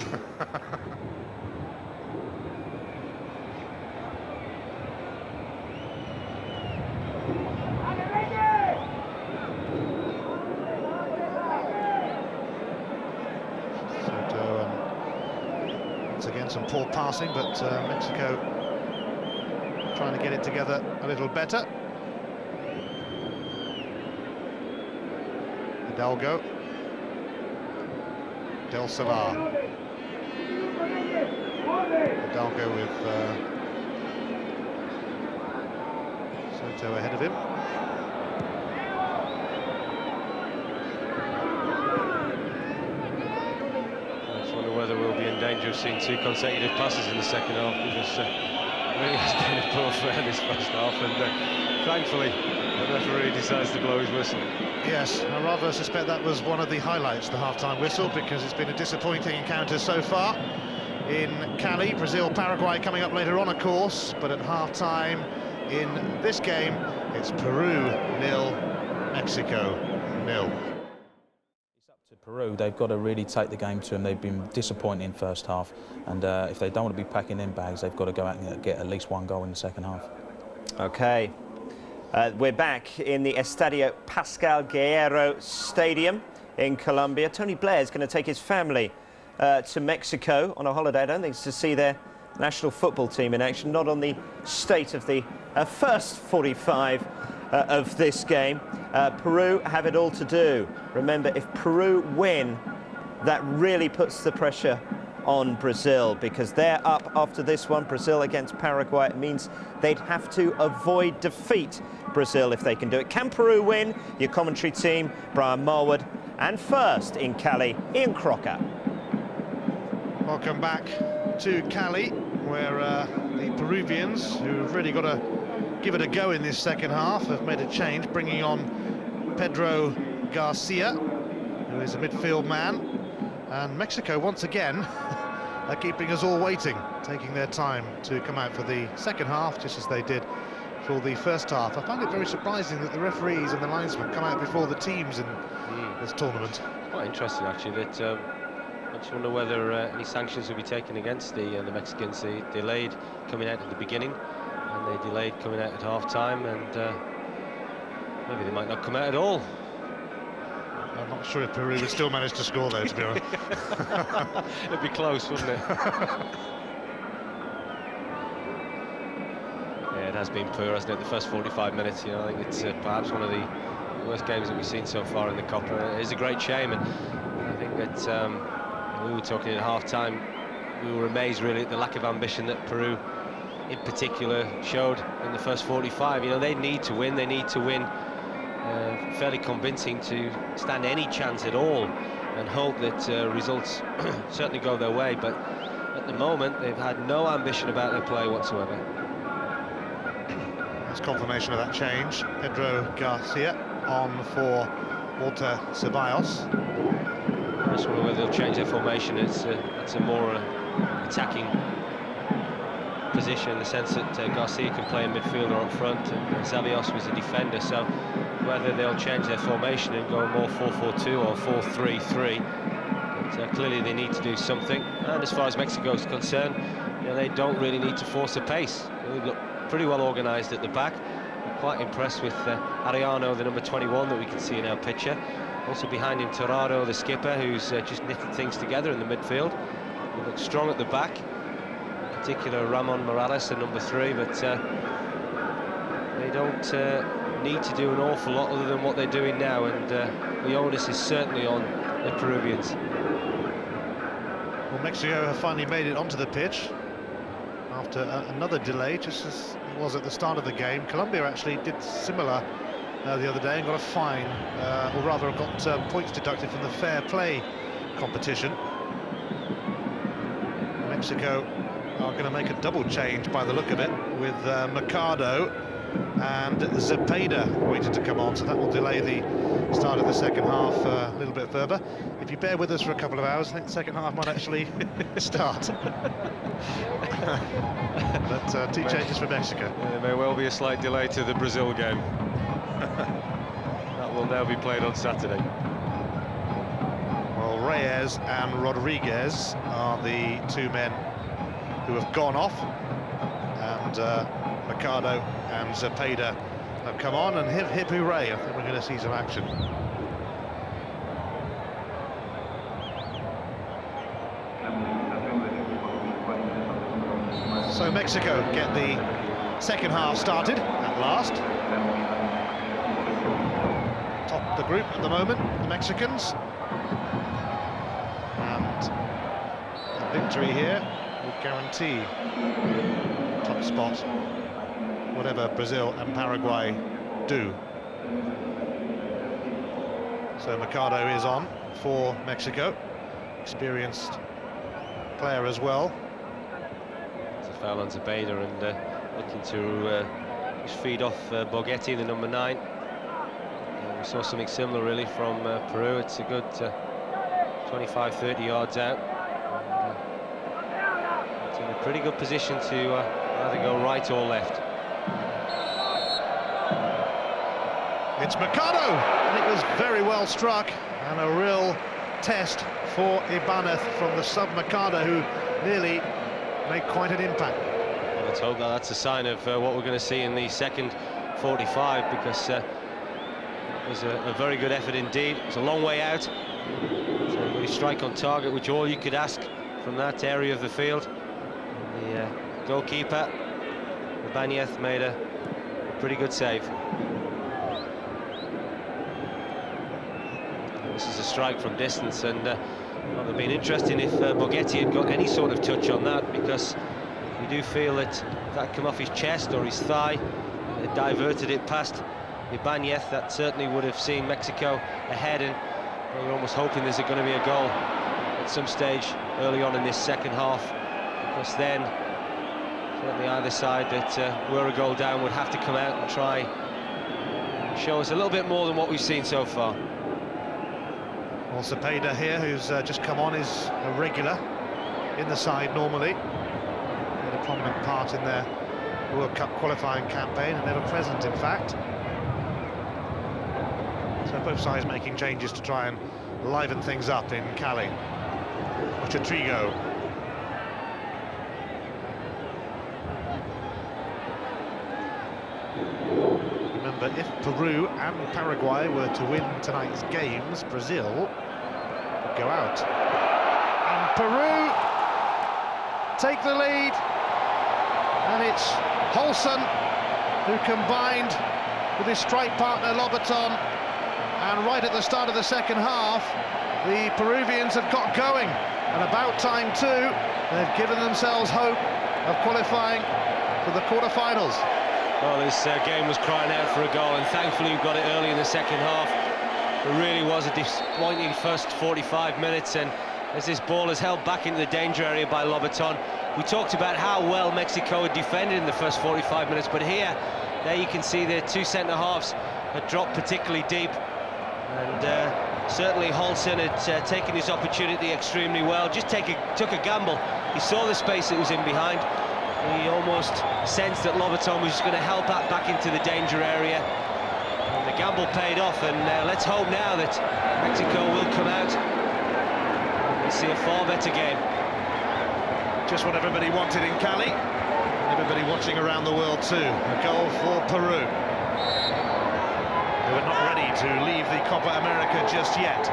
Again, some poor passing, but Mexico trying to get it together a little better. Hidalgo, Del Solar, Hidalgo with Soto ahead of him. Whether we'll be in danger of seeing 2 consecutive passes in the second half, because really has been a poor affair this first half, and thankfully the referee decides to blow his whistle. Yes, I rather suspect that was one of the highlights, the half-time whistle, because it's been a disappointing encounter so far in Cali. Brazil-Paraguay coming up later on, of course, but at half-time in this game, it's Peru 0, Mexico 0. It's up to Peru. They've got to really take the game to them. They've been disappointing in first half, and if they don't want to be packing in bags, they've got to go out and get at least one goal in the second half. Okay. We're back in the Estadio Pascal Guerrero Stadium in Colombia. Tony Blair's going to take his family to Mexico on a holiday. I don't think it's to see their national football team in action, not on the state of the first 45 of this game. Peru have it all to do. Remember, if Peru win, that really puts the pressure on Brazil, because they're up after this one. Brazil against Paraguay. It means they'd have to avoid defeat Brazil if they can do it. Can Peru win? Your commentary team, Brian Marwood, and first in Cali, Ian Crocker. Welcome back to Cali, where the Peruvians, who've really got to give it a go in this second half, have made a change, bringing on Pedro Garcia, who is a midfield man. And Mexico, once again, are keeping us all waiting, taking their time to come out for the second half, just as they did for the first half. I find it very surprising that the referees and the linesmen come out before the teams in this tournament. Quite interesting, actually, that I just wonder whether any sanctions will be taken against the Mexicans. They delayed coming out at the beginning, and they delayed coming out at half-time, and maybe they might not come out at all. I'm not sure if Peru would still manage to score, though, to be honest. It'd be close, wouldn't it? Yeah, it has been poor, hasn't it? The first 45 minutes, you know, I think it's perhaps one of the worst games that we've seen so far in the Copa. It is a great shame, and I think that we were talking at half-time, we were amazed really at the lack of ambition that Peru in particular showed in the first 45. You know, they need to win, fairly convincing to stand any chance at all, and hope that results certainly go their way. But at the moment, they've had no ambition about their play whatsoever. That's confirmation of that change. Pedro Garcia on for Walter Ceballos. I just wonder whether they'll change their formation. It's a more attacking position, in the sense that Garcia can play in midfield or up front, and Ceballos was a defender, so whether they'll change their formation and go more 4-4-2 or 4-3-3, but clearly they need to do something. And as far as Mexico is concerned, you know, they don't really need to force the pace. They look pretty well organised at the back. I'm quite impressed with Arellano, the number 21 that we can see in our picture. Also behind him, Torrado, the skipper, who's just knitted things together in the midfield. They look strong at the back. In particular, Ramon Morales, the number 3, but they don't need to do an awful lot other than what they're doing now, and the onus is certainly on the Peruvians. Well, Mexico have finally made it onto the pitch after another delay, just as it was at the start of the game. Colombia actually did similar the other day and got a fine, or rather got points deducted from the fair play competition. Mexico are going to make a double change by the look of it, with Mercado and Zepeda waiting to come on, so that will delay the start of the second half a little bit further. If you bear with us for a couple of hours, I think the second half might actually start. But two changes for Mexico. Yeah, there may well be a slight delay to the Brazil game. That will now be played on Saturday. Well, Reyes and Rodriguez are the two men who have gone off, and Mercado and Zepeda have come on, and hip hooray, I think we're going to see some action. So Mexico get the second half started at last. Top the group at the moment, the Mexicans. And a victory here would guarantee top spot, whatever Brazil and Paraguay do. So Mercado is on for Mexico, experienced player as well. It's a foul on Zepeda, and looking to just feed off Borghetti, the number 9. We saw something similar really from Peru. It's a good 25-30 yards out. It's in a pretty good position to either go right or left. It's Mercado, and it was very well struck, and a real test for Ibanez from the sub Mercado, who nearly made quite an impact. Well, let's hope that that's a sign of what we're going to see in the second 45, because it was a very good effort indeed. It's a long way out, so really strike on target, which all you could ask from that area of the field. And the goalkeeper, Ibanez, made a pretty good save. This is a strike from distance, and well, it would have been interesting if Borghetti had got any sort of touch on that, because you do feel that if that come off his chest or his thigh, it diverted it past Ibanez, that certainly would have seen Mexico ahead, and well, we're almost hoping there's going to be a goal at some stage early on in this second half, because then certainly either side that were a goal down would have to come out and try and show us a little bit more than what we've seen so far. Well, Cepeda here, who's just come on, is a regular in the side normally. Had a prominent part in their World Cup qualifying campaign, and never present, in fact. So both sides making changes to try and liven things up in Cali. Trigo. Remember, if Peru and Paraguay were to win tonight's games, Brazil would go out. And Peru take the lead, and it's Holson who combined with his strike partner Lobaton, and right at the start of the second half the Peruvians have got going, and about time too. They've given themselves hope of qualifying for the quarter-finals. Well, this game was crying out for a goal, and thankfully we got it early in the second half. It really was a disappointing first 45 minutes, and as this ball is held back into the danger area by Lobaton, we talked about how well Mexico had defended in the first 45 minutes, but here, there you can see their two centre-halves had dropped particularly deep, and certainly Holson had taken his opportunity extremely well, just took a gamble. He saw the space that was in behind. He almost sensed that Lobaton was just going to help that back into the danger area. And the gamble paid off, and let's hope now that Mexico will come out and we'll see a far better game. Just what everybody wanted in Cali, and everybody watching around the world too. A goal for Peru. They were not ready to leave the Copa America just yet.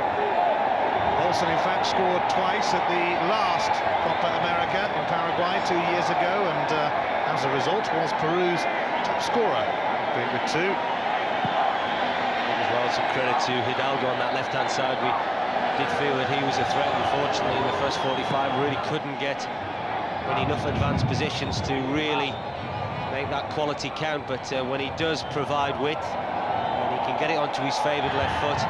Holson, in fact, scored twice at the last Copa America in Paraguay 2 years ago, and as a result was Peru's top scorer, with two. As well, some credit to Hidalgo on that left-hand side. We did feel that he was a threat. Unfortunately, in the first 45, really couldn't get in enough advanced positions to really make that quality count. But when he does provide width, and he can get it onto his favoured left foot,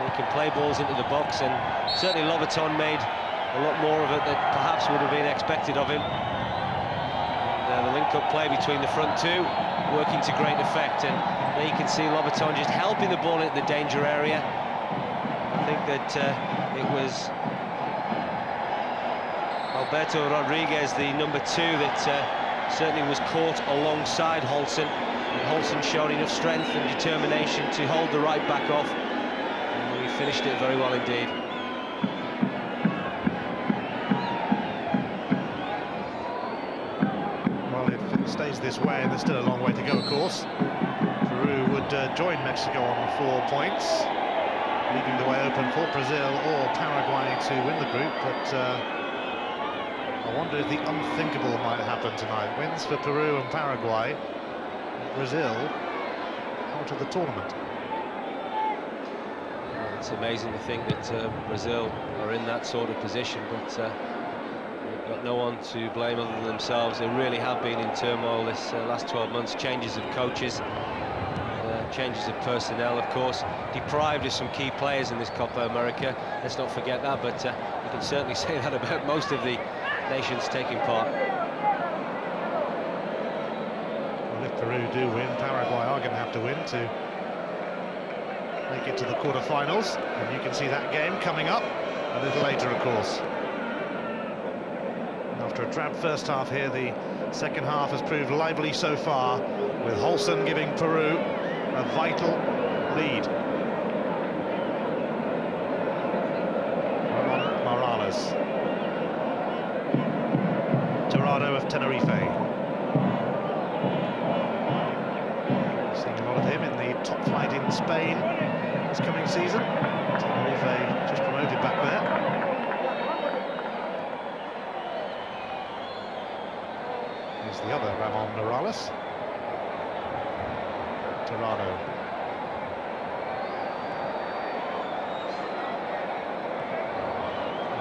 he can play balls into the box, and certainly Lobaton made a lot more of it than perhaps would have been expected of him. And, the link-up play between the front two working to great effect, and there you can see Lobaton just helping the ball into the danger area. I think that it was Alberto Rodriguez, the number 2, that certainly was caught alongside Holson, and Holson showed enough strength and determination to hold the right back off. Finished it very well indeed. Well, if it stays this way, and there's still a long way to go, of course, Peru would join Mexico on 4 points, leaving the way open for Brazil or Paraguay to win the group. But I wonder if the unthinkable might happen tonight. Wins for Peru and Paraguay, and Brazil out of the tournament. It's amazing to think that Brazil are in that sort of position, but they've got no one to blame other than themselves. They really have been in turmoil this last 12 months. Changes of coaches, changes of personnel, of course, deprived of some key players in this Copa America. Let's not forget that, but you can certainly say that about most of the nations taking part. Well, if Peru do win, Paraguay are going to have to win to make it to the quarter-finals, and you can see that game coming up a little later, of course. And after a drab first half here, the second half has proved lively so far, with Holson giving Peru a vital lead. Ramon Morales. Tirado of Tenerife. Seeing a lot of him in the top flight in Spain this coming season. Tenerife just promoted back there. Here's the other Ramon Morales. Tirado.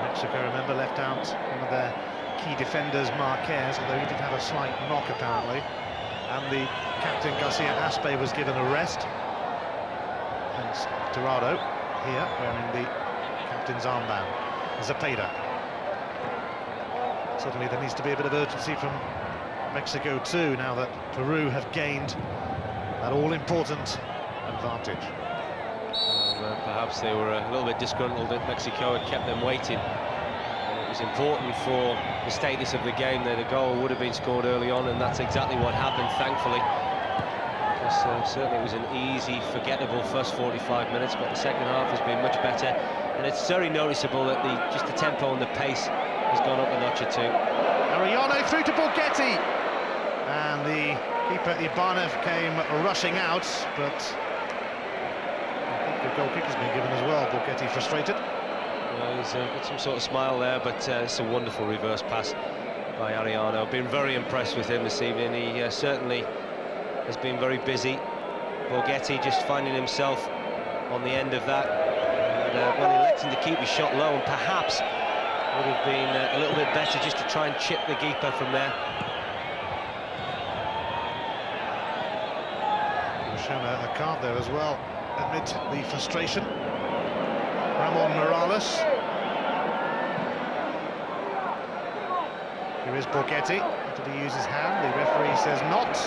Mexico, remember, left out one of their key defenders, Marquez, although he did have a slight knock apparently. And the captain, Garcia Aspe, was given a rest. Hence Tirado here wearing the captain's armband. Zepeda. Suddenly there needs to be a bit of urgency from Mexico too, now that Peru have gained that all-important advantage. Well, perhaps they were a little bit disgruntled that Mexico had kept them waiting. And it was important for the status of the game that a goal would have been scored early on, and that's exactly what happened, thankfully. Because certainly it was an easy, forgettable first 45 minutes, but the second half has been much better. And it's very noticeable that just the tempo and the pace has gone up a notch or two. Arellano through to Borghetti. And the keeper Ibanez came rushing out, but I think the goal kick has been given as well. Borghetti frustrated. Well, he's got some sort of smile there, but it's a wonderful reverse pass by Arellano. Been very impressed with him this evening. He certainly has been very busy. Borghetti just finding himself on the end of that. And, well, electing to keep his shot low, and perhaps would have been a little bit better just to try and chip the keeper from there. Shown a card there as well amid the frustration. Ramon Morales. Here is Borghetti. Did he use his hand? The referee says not.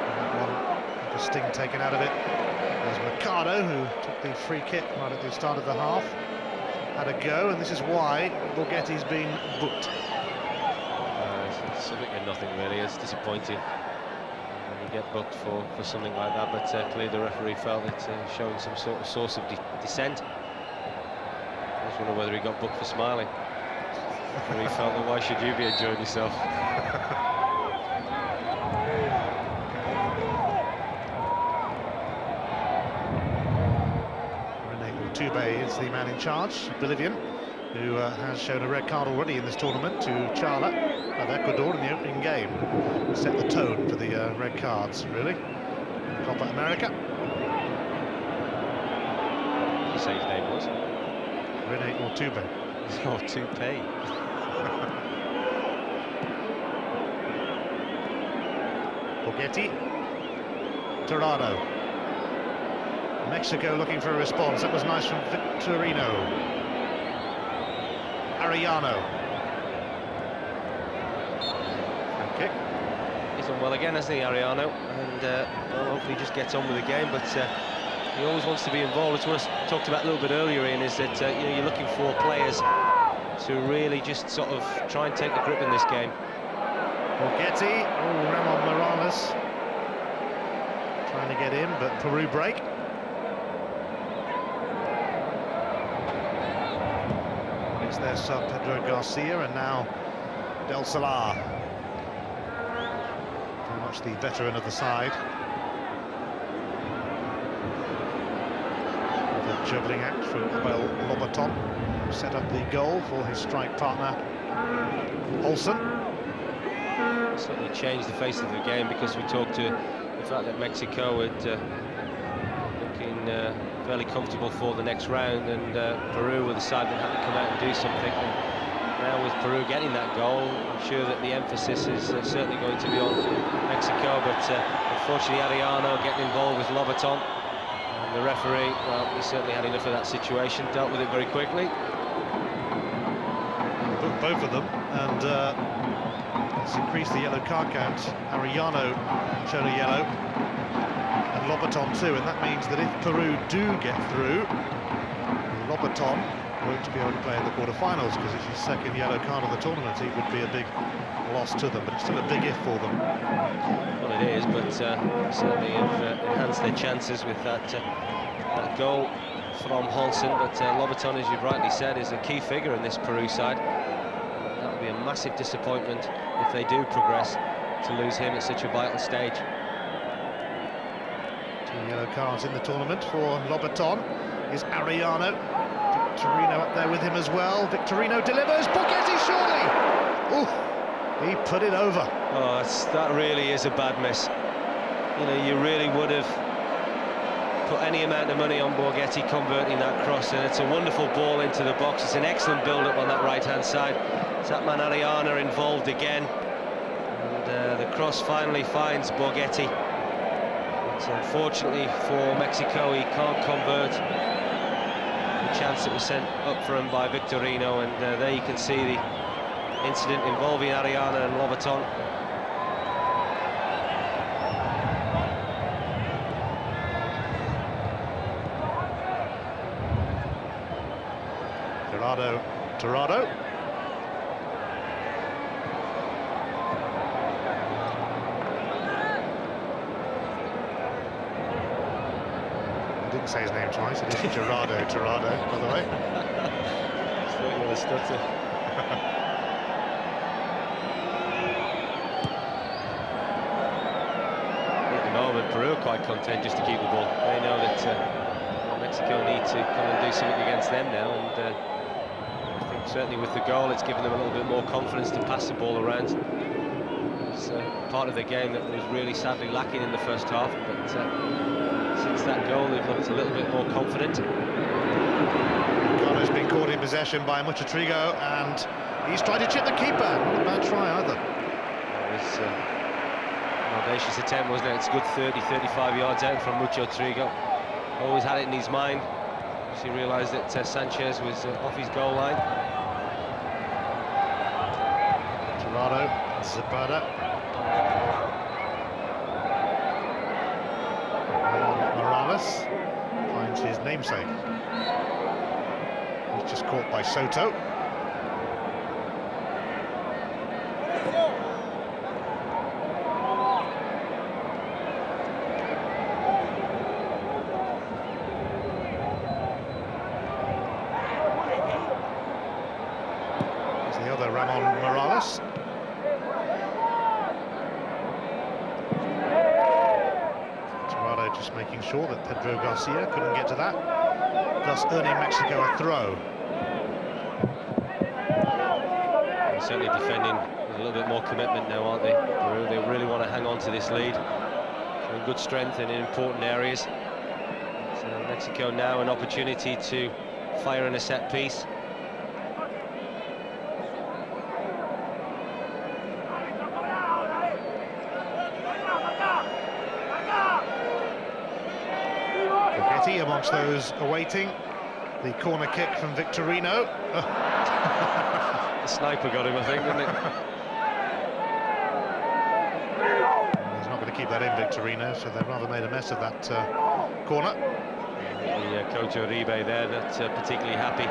And that one, the sting taken out of it. There's Mercado, who took the free kick right at the start of the half. Had a go, and this is why Borghetti's been booked. It's something and nothing really. It's disappointing when you get booked for something like that, but clearly the referee felt it showing some sort of source of dissent. I just wonder whether he got booked for smiling. The referee felt that why should you be enjoying yourself? Tube is the man in charge, Bolivian, who has shown a red card already in this tournament to Chala of Ecuador in the opening game. Set the tone for the red cards, really. Copa America. What did you say his name was? Rene Ortube. Oh, Toupee. Borghetti. Tirado. Mexico looking for a response. That was nice from Victorino. Arellano. Free kick. He's done well again, hasn't he, Arellano? And well, hopefully he just gets on with the game, but he always wants to be involved. It's what I talked about a little bit earlier, Ian, is that you know, you're looking for players to really just sort of try and take the grip in this game. Borghetti. Oh, Ramon Morales trying to get in, but Peru break. Their sub Pedro Garcia, and now Del Solar, very much the veteran of the side. The juggling act from Abel Lobaton, who set up the goal for his strike partner Olsen. Certainly changed the face of the game, because we talked to the fact that Mexico had looking fairly comfortable for the next round, and Peru were the side that had to come out and do something. And now with Peru getting that goal, I'm sure that the emphasis is certainly going to be on Mexico, but unfortunately Arellano getting involved with Lobaton, and the referee, well, he certainly had enough of that situation, dealt with it very quickly. Both of them, and let's increase the yellow card count. Arellano shown a yellow, Lobaton too, and that means that if Peru do get through, Lobaton won't be able to play in the quarter-finals because it's his second yellow card of the tournament. It would be a big loss to them, but it's still a big if for them. Well, it is, but certainly have enhanced their chances with that goal from Holson. But Lobaton, as you've rightly said, is a key figure in this Peru side. That would be a massive disappointment if they do progress to lose him at such a vital stage. 2 yellow cards in the tournament for Lobaton. Is Ariano. Victorino up there with him as well. Victorino delivers. Borghetti surely. Ooh, he put it over. Oh, that really is a bad miss. You know, you really would have put any amount of money on Borghetti converting that cross, and it's a wonderful ball into the box. It's an excellent build-up on that right-hand side. That man Ariana involved again, and the cross finally finds Borghetti. But unfortunately for Mexico, he can't convert the chance that was sent up for him by Victorino, and there you can see the incident involving Ariana and Lobaton. Torrado. I didn't say his name twice. It is Gerardo, by the way. Still with a stutter. At the moment, Peru are quite content just to keep the ball. They know that Mexico need to come and do something against them now, and I think certainly with the goal, it's given them a little bit more confidence to pass the ball around. It's part of the game that was really sadly lacking in the first half, but since that goal, they've looked a little bit more confident. Carlo's been caught in possession by Muchatrigo, and he's tried to chip the keeper. Not a bad try either. It was an audacious attempt, wasn't it? It's a good 30-35 yards out from Muchatrigo. Always had it in his mind. He realised that Sanchez was off his goal line. Torrado, Zapata. Morales finds his namesake. He's just caught by Soto. Morales. Torrado just making sure that Pedro Garcia couldn't get to that, thus earning Mexico a throw. They're certainly defending with a little bit more commitment now, aren't they? Peru, they really want to hang on to this lead. Showing good strength in important areas. So Mexico now an opportunity to fire in a set piece. Amongst those awaiting the corner kick from Victorino. The sniper got him, I think, didn't it? He's not going to keep that in, Victorino, so they've rather made a mess of that corner. The coach Uribe there, not particularly happy.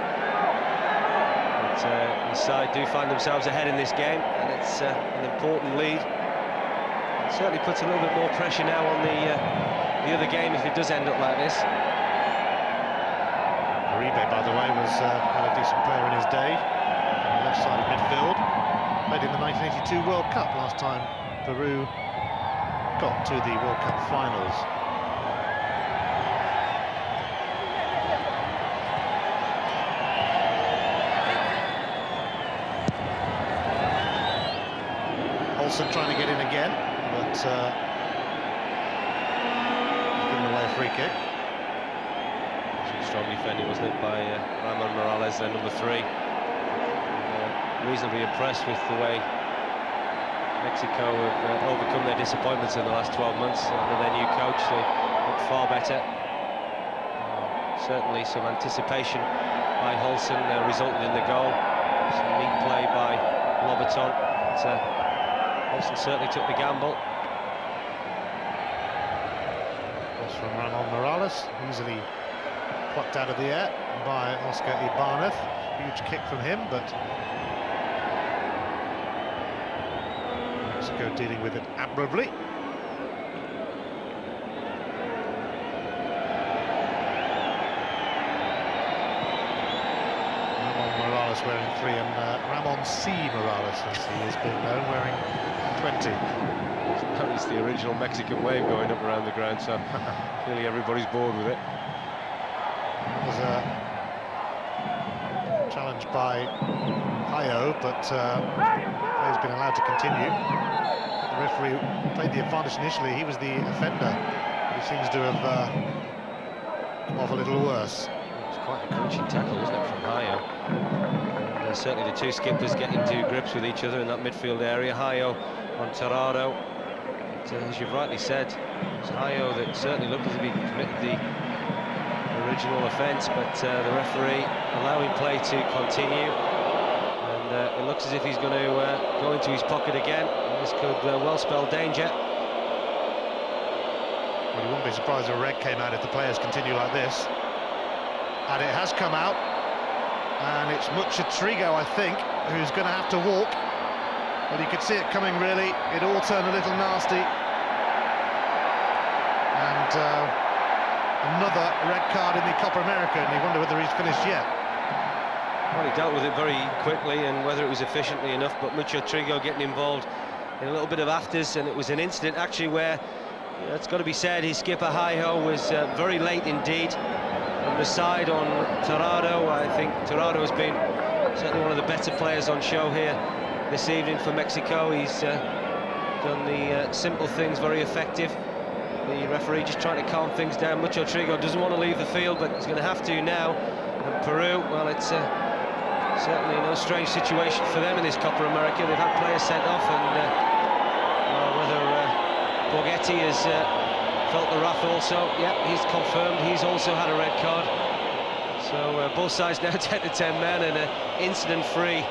But his side do find themselves ahead in this game, and it's an important lead. It certainly puts a little bit more pressure now on the other game if it does end up like this. Uribe, by the way, was had a decent player in his day on the left side of midfield. Played in the 1982 World Cup last time Peru got to the World Cup finals. Olsen trying to get in again, but giving away a free kick. Strong defending, wasn't it, by Ramon Morales, their number 3. Reasonably impressed with the way Mexico have overcome their disappointments in the last 12 months under their new coach. They look far better. Certainly some anticipation by Holson resulted in the goal. Some neat play by Lobaton. Holson certainly took the gamble. That's from Ramon Morales, easily plucked out of the air by Oscar Ibanez. Huge kick from him, but Mexico dealing with it admirably. Morales wearing 3, and Ramon C. Morales, as he is being known, wearing 20. That was the original Mexican wave going up around the ground, so clearly everybody's bored with it. That was a challenge by Hayo, but play's been allowed to continue. The referee played the advantage initially. He was the offender. He seems to have come off a little worse. It's quite a crunching tackle, isn't it, from Hayo? And, certainly the two skippers getting to grips with each other in that midfield area. Hayo on Tirado. As you've rightly said, it's Hayo that certainly looked as if he committed the original offence, but the referee allowing play to continue, and it looks as if he's going to go into his pocket again. This could well spell danger. Well, you wouldn't be surprised if a red came out if the players continue like this. And it has come out, and it's Muchatrigo, I think, who's going to have to walk. Well, you could see it coming, really. It all turned a little nasty. And another red card in the Copa America, and you wonder whether he's finished yet. Well, he dealt with it very quickly, and whether it was efficiently enough, but Muchatrigo getting involved in a little bit of afters, and it was an incident, actually, where, it's got to be said, his skipper, Hayo, was very late indeed. On the side on Tirado, I think Tirado has been certainly one of the better players on show here this evening for Mexico. He's done the simple things very effective. The referee just trying to calm things down. Muchatrigo doesn't want to leave the field, but he's going to have to now. And Peru, well, it's certainly no strange situation for them in this Copa America. They've had players sent off, and whether Borghetti has felt the wrath also. Yeah, he's confirmed he's also had a red card. So both sides now 10 to 10 men, and an incident-free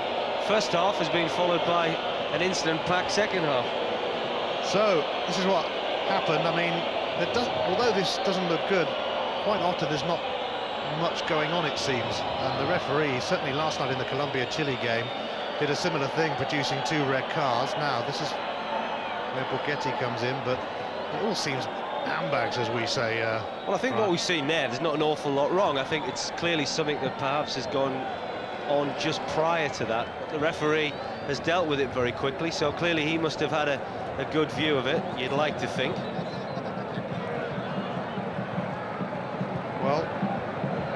first half has been followed by an incident-packed second half. So this is what happened. I mean, although this doesn't look good, quite often there's not much going on, it seems. And the referee, certainly last night in the Colombia-Chile game, did a similar thing, producing 2 red cards. Now this is where Borghetti comes in, but it all seems handbags, as we say. Well, I think what we've seen there's not an awful lot wrong. I think it's clearly something that perhaps has gone on just prior to that. The referee has dealt with it very quickly, so clearly he must have had a good view of it, you'd like to think. Well,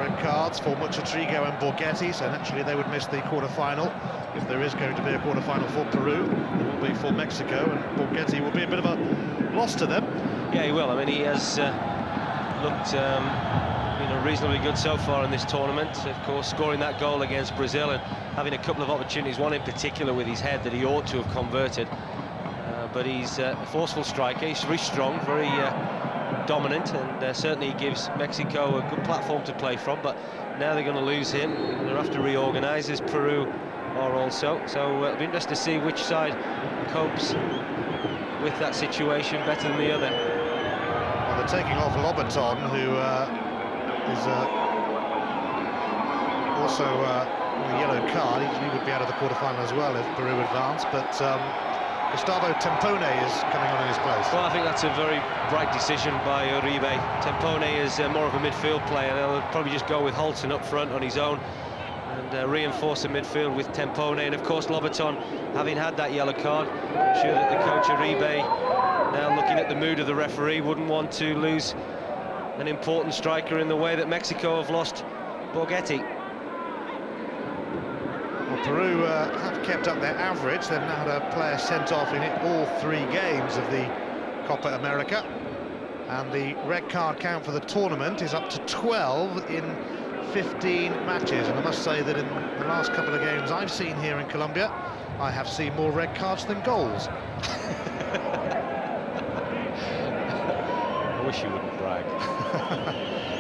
red cards for Muchatrigo and Borghetti, so naturally they would miss the quarter-final. If there is going to be a quarter-final for Peru, it will be for Mexico, and Borghetti will be a bit of a loss to them. Yeah, he will. I mean, he has looked reasonably good so far in this tournament. Of course, scoring that goal against Brazil and having a couple of opportunities, one in particular with his head that he ought to have converted. But he's a forceful striker. He's very strong, very dominant, and certainly gives Mexico a good platform to play from. But now they're going to lose him. They'll have to reorganise, as Peru are also. So it'll be interesting to see which side copes with that situation better than the other. Well, they're taking off Lobaton, who is also on a yellow card. He would be out of the quarter-final as well if Peru advanced, but Gustavo Tempone is coming on in his place. Well, I think that's a very bright decision by Uribe. Tempone is more of a midfield player. They'll probably just go with Holton up front on his own and reinforce the midfield with Tempone. And of course, Lobaton, having had that yellow card, I'm sure that the coach Uribe, now looking at the mood of the referee, wouldn't want to lose an important striker in the way that Mexico have lost Borghetti. Well, Peru have kept up their average. They've now had a player sent off in all 3 games of the Copa America, and the red card count for the tournament is up to 12 in 15 matches. And I must say that in the last couple of games I've seen here in Colombia, I have seen more red cards than goals. I wish you wouldn't brag.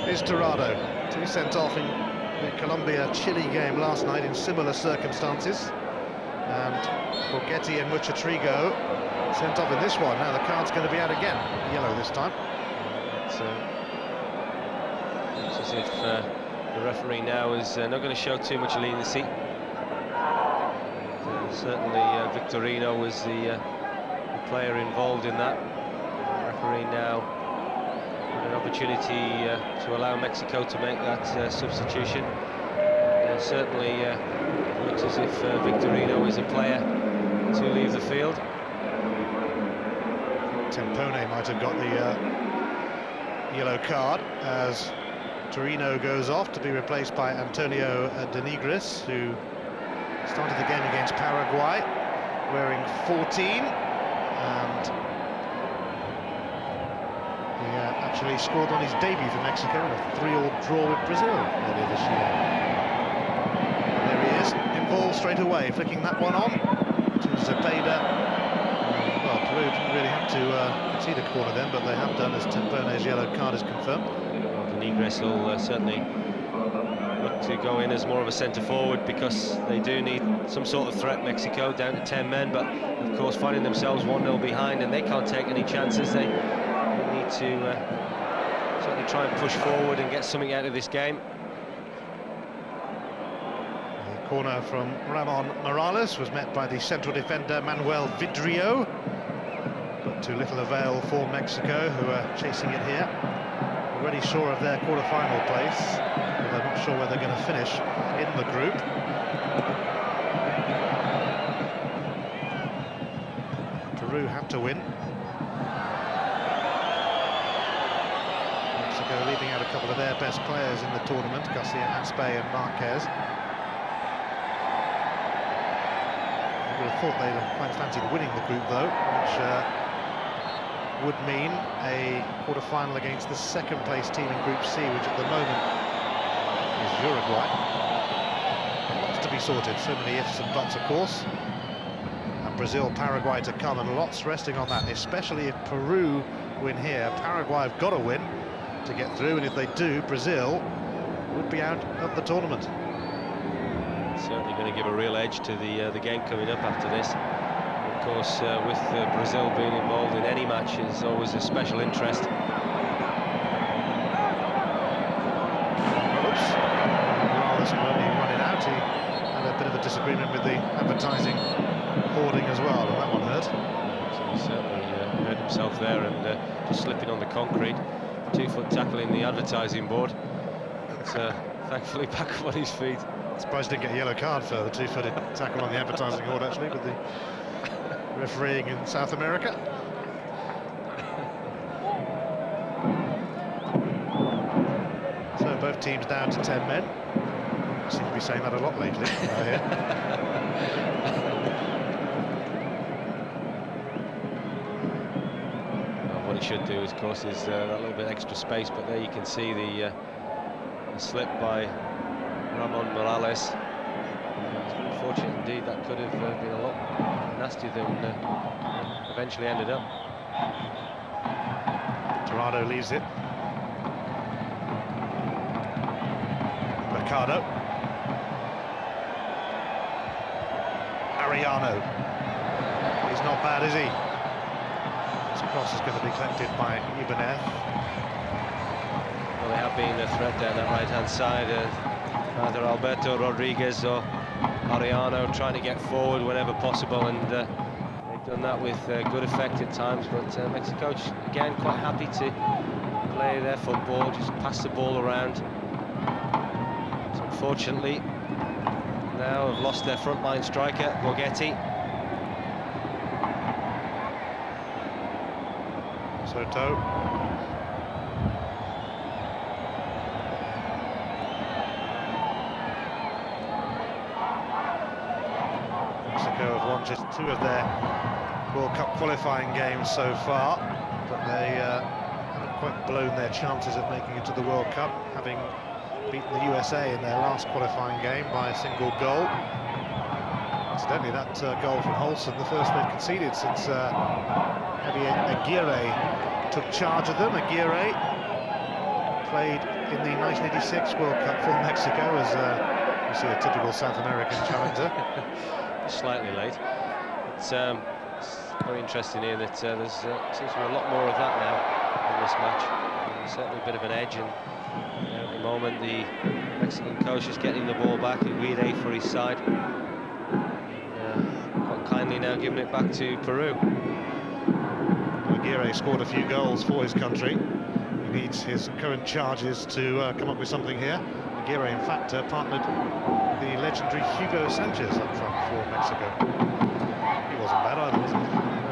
Here's Tirado, 2 sent off in the Colombia-Chile game last night in similar circumstances, and Borghetti and Muchatrigo sent off in this one. Now the card's going to be out again, yellow this time. It's as if the referee now is not going to show too much leniency. Certainly Victorino was the player involved in that. The referee now with an opportunity to allow Mexico to make that substitution. Certainly looks as if Victorino is a player to leave the field. Tempone might have got the yellow card as Torino goes off to be replaced by Antonio Denigris, who started the game against Paraguay wearing 14, and he actually scored on his debut for Mexico in a 3-3 draw with Brazil earlier this year. And there he is, involved straight away, flicking that one on to Zepeda. Well, Peru didn't really have to see the corner then, but they have done, as Tempone's yellow card is confirmed. Well, Denigris will certainly look to go in as more of a centre forward, because they do need some sort of threat, Mexico, down to 10 men, but of course finding themselves 1-0 behind, and they can't take any chances. They need to certainly try and push forward and get something out of this game. The corner from Ramon Morales was met by the central defender Manuel Vidrio, but to little avail for Mexico, who are chasing it here. Already sure of their quarter-final place, but they're not sure where they're going to finish in the group. Peru had to win. Mexico leaving out a couple of their best players in the tournament, Garcia Aspe and Marquez. I would have thought they'd quite fancied winning the group, though, which would mean a quarter-final against the second-place team in Group C, which at the moment is Uruguay. Lots to be sorted, so many ifs and buts, of course. And Brazil, Paraguay to come, and lots resting on that, especially if Peru win here. Paraguay have got to win to get through, and if they do, Brazil would be out of the tournament. Certainly going to give a real edge to the game coming up after this. Of course, with Brazil being involved in any match is always a special interest. Oops. Morales will only run it out. He had a bit of a disagreement with the advertising hoarding as well, and that one hurt. So he certainly hurt himself there, and just slipping on the concrete. 2-foot tackle in the advertising board. But thankfully back up on his feet. Surprised he didn't get a yellow card for the 2-footed tackle on the advertising board, actually, with the refereeing in South America. So both teams down to 10 men. I seem to be saying that a lot lately. Well, what it should do, of course, is that little bit extra space, but there you can see the slip by Ramon Morales. It's unfortunate indeed. That could have been a lot nastier than eventually ended up. Torrado leaves it. Mercado. Arellano. He's not bad, is he? This cross is going to be collected by Ibanez. Well, they have been a threat down that right-hand side. Either Alberto Rodriguez or Arellano trying to get forward whenever possible, and they've done that with good effect at times, but Mexico just, again, quite happy to play their football, just pass the ball around. So unfortunately, now have lost their frontline striker, Borghetti. Soto. Mexico have won just 2 of their World Cup qualifying games so far, but they haven't quite blown their chances of making it to the World Cup, having beaten the USA in their last qualifying game by a single goal. Incidentally, that goal from Holson, the first they've conceded since Javier Aguirre took charge of them. Aguirre played in the 1986 World Cup for Mexico as you see a typical South American challenger. Slightly late. It's very interesting here that there seems to be a lot more of that now in this match. Certainly a bit of an edge, and at the moment the Mexican coach is getting the ball back. Aguirre for his side. Quite kindly now giving it back to Peru. Aguirre scored a few goals for his country. He needs his current charges to come up with something here. Aguirre, in fact, partnered the legendary Hugo Sanchez up front for Mexico. He wasn't bad either, was he? No,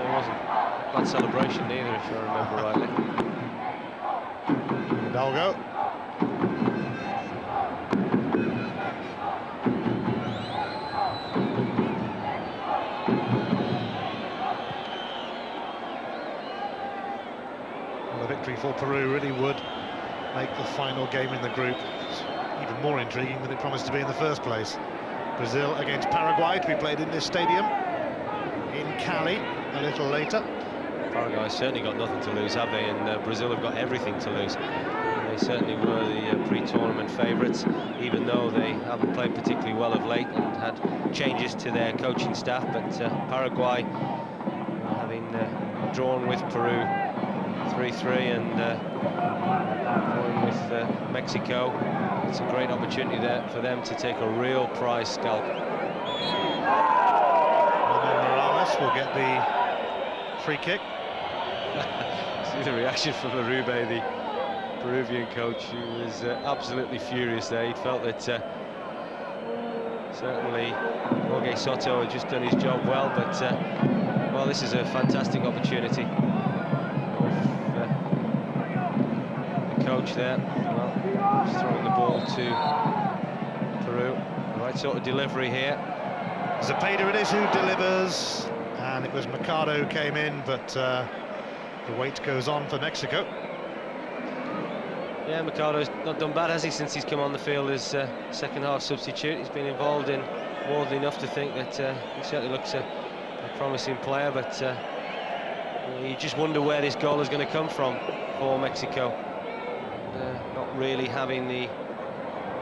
it wasn't. Bad celebration neither, if I remember rightly. Hidalgo. Well, a victory for Peru really would make the final game in the group even more intriguing than it promised to be in the first place. Brazil against Paraguay to be played in this stadium in Cali a little later. Paraguay certainly got nothing to lose, have they? And Brazil have got everything to lose. And they certainly were the pre-tournament favourites, even though they haven't played particularly well of late and had changes to their coaching staff. But Paraguay, having drawn with Peru 3-3 and going with Mexico, it's a great opportunity there for them to take a real prize scalp. Morales will get the free kick. See the reaction from Uribe, the Peruvian coach, who was absolutely furious there. He felt that certainly Jorge Soto had just done his job well, but well, this is a fantastic opportunity. The coach there, well, just throwing the ball to Peru. The right sort of delivery here. Zepeda it is who delivers, and it was Mercado who came in, but the wait goes on for Mexico. Yeah, Mercado's not done bad, has he, since he's come on the field as second half substitute. He's been involved in more than enough to think that he certainly looks a promising player, but you just wonder where this goal is going to come from for Mexico. Not really having the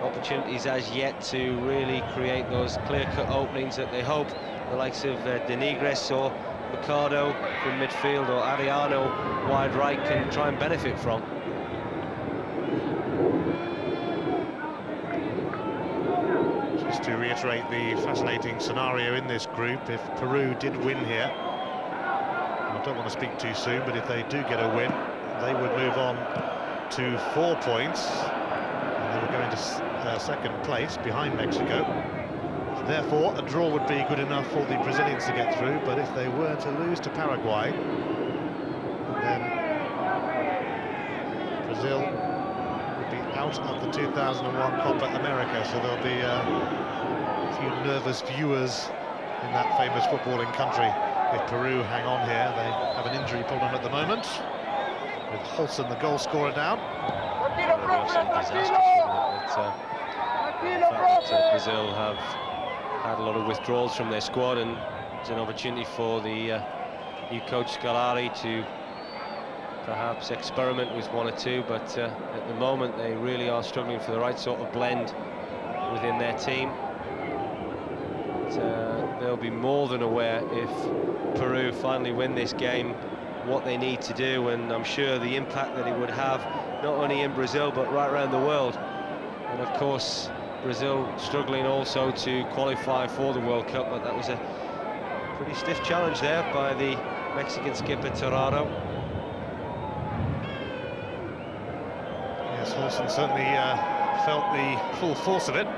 opportunities as yet to really create those clear-cut openings that they hope the likes of Denigres or Mercado from midfield or Ariano wide right can try and benefit from. Just to reiterate the fascinating scenario in this group, if Peru did win here, I don't want to speak too soon, but if they do get a win, they would move on to 4 points, and they would go into second place behind Mexico. Therefore, a draw would be good enough for the Brazilians to get through, but if they were to lose to Paraguay, then Brazil would be out of the 2001 Copa America, so there'll be a few nervous viewers in that famous footballing country. If Peru hang on here, they have an injury problem at the moment, with Holson, the goal scorer, down. It would be absolutely disastrous, wouldn't it? The fact that Brazil have had a lot of withdrawals from their squad, and it's an opportunity for the new coach Scolari to perhaps experiment with one or two, but at the moment they really are struggling for the right sort of blend within their team. But, they'll be more than aware, if Peru finally win this game, what they need to do, and I'm sure the impact that it would have not only in Brazil but right around the world. And of course Brazil struggling also to qualify for the World Cup, but that was a pretty stiff challenge there by the Mexican skipper Torrado. Yes, Holson certainly felt the full force of it.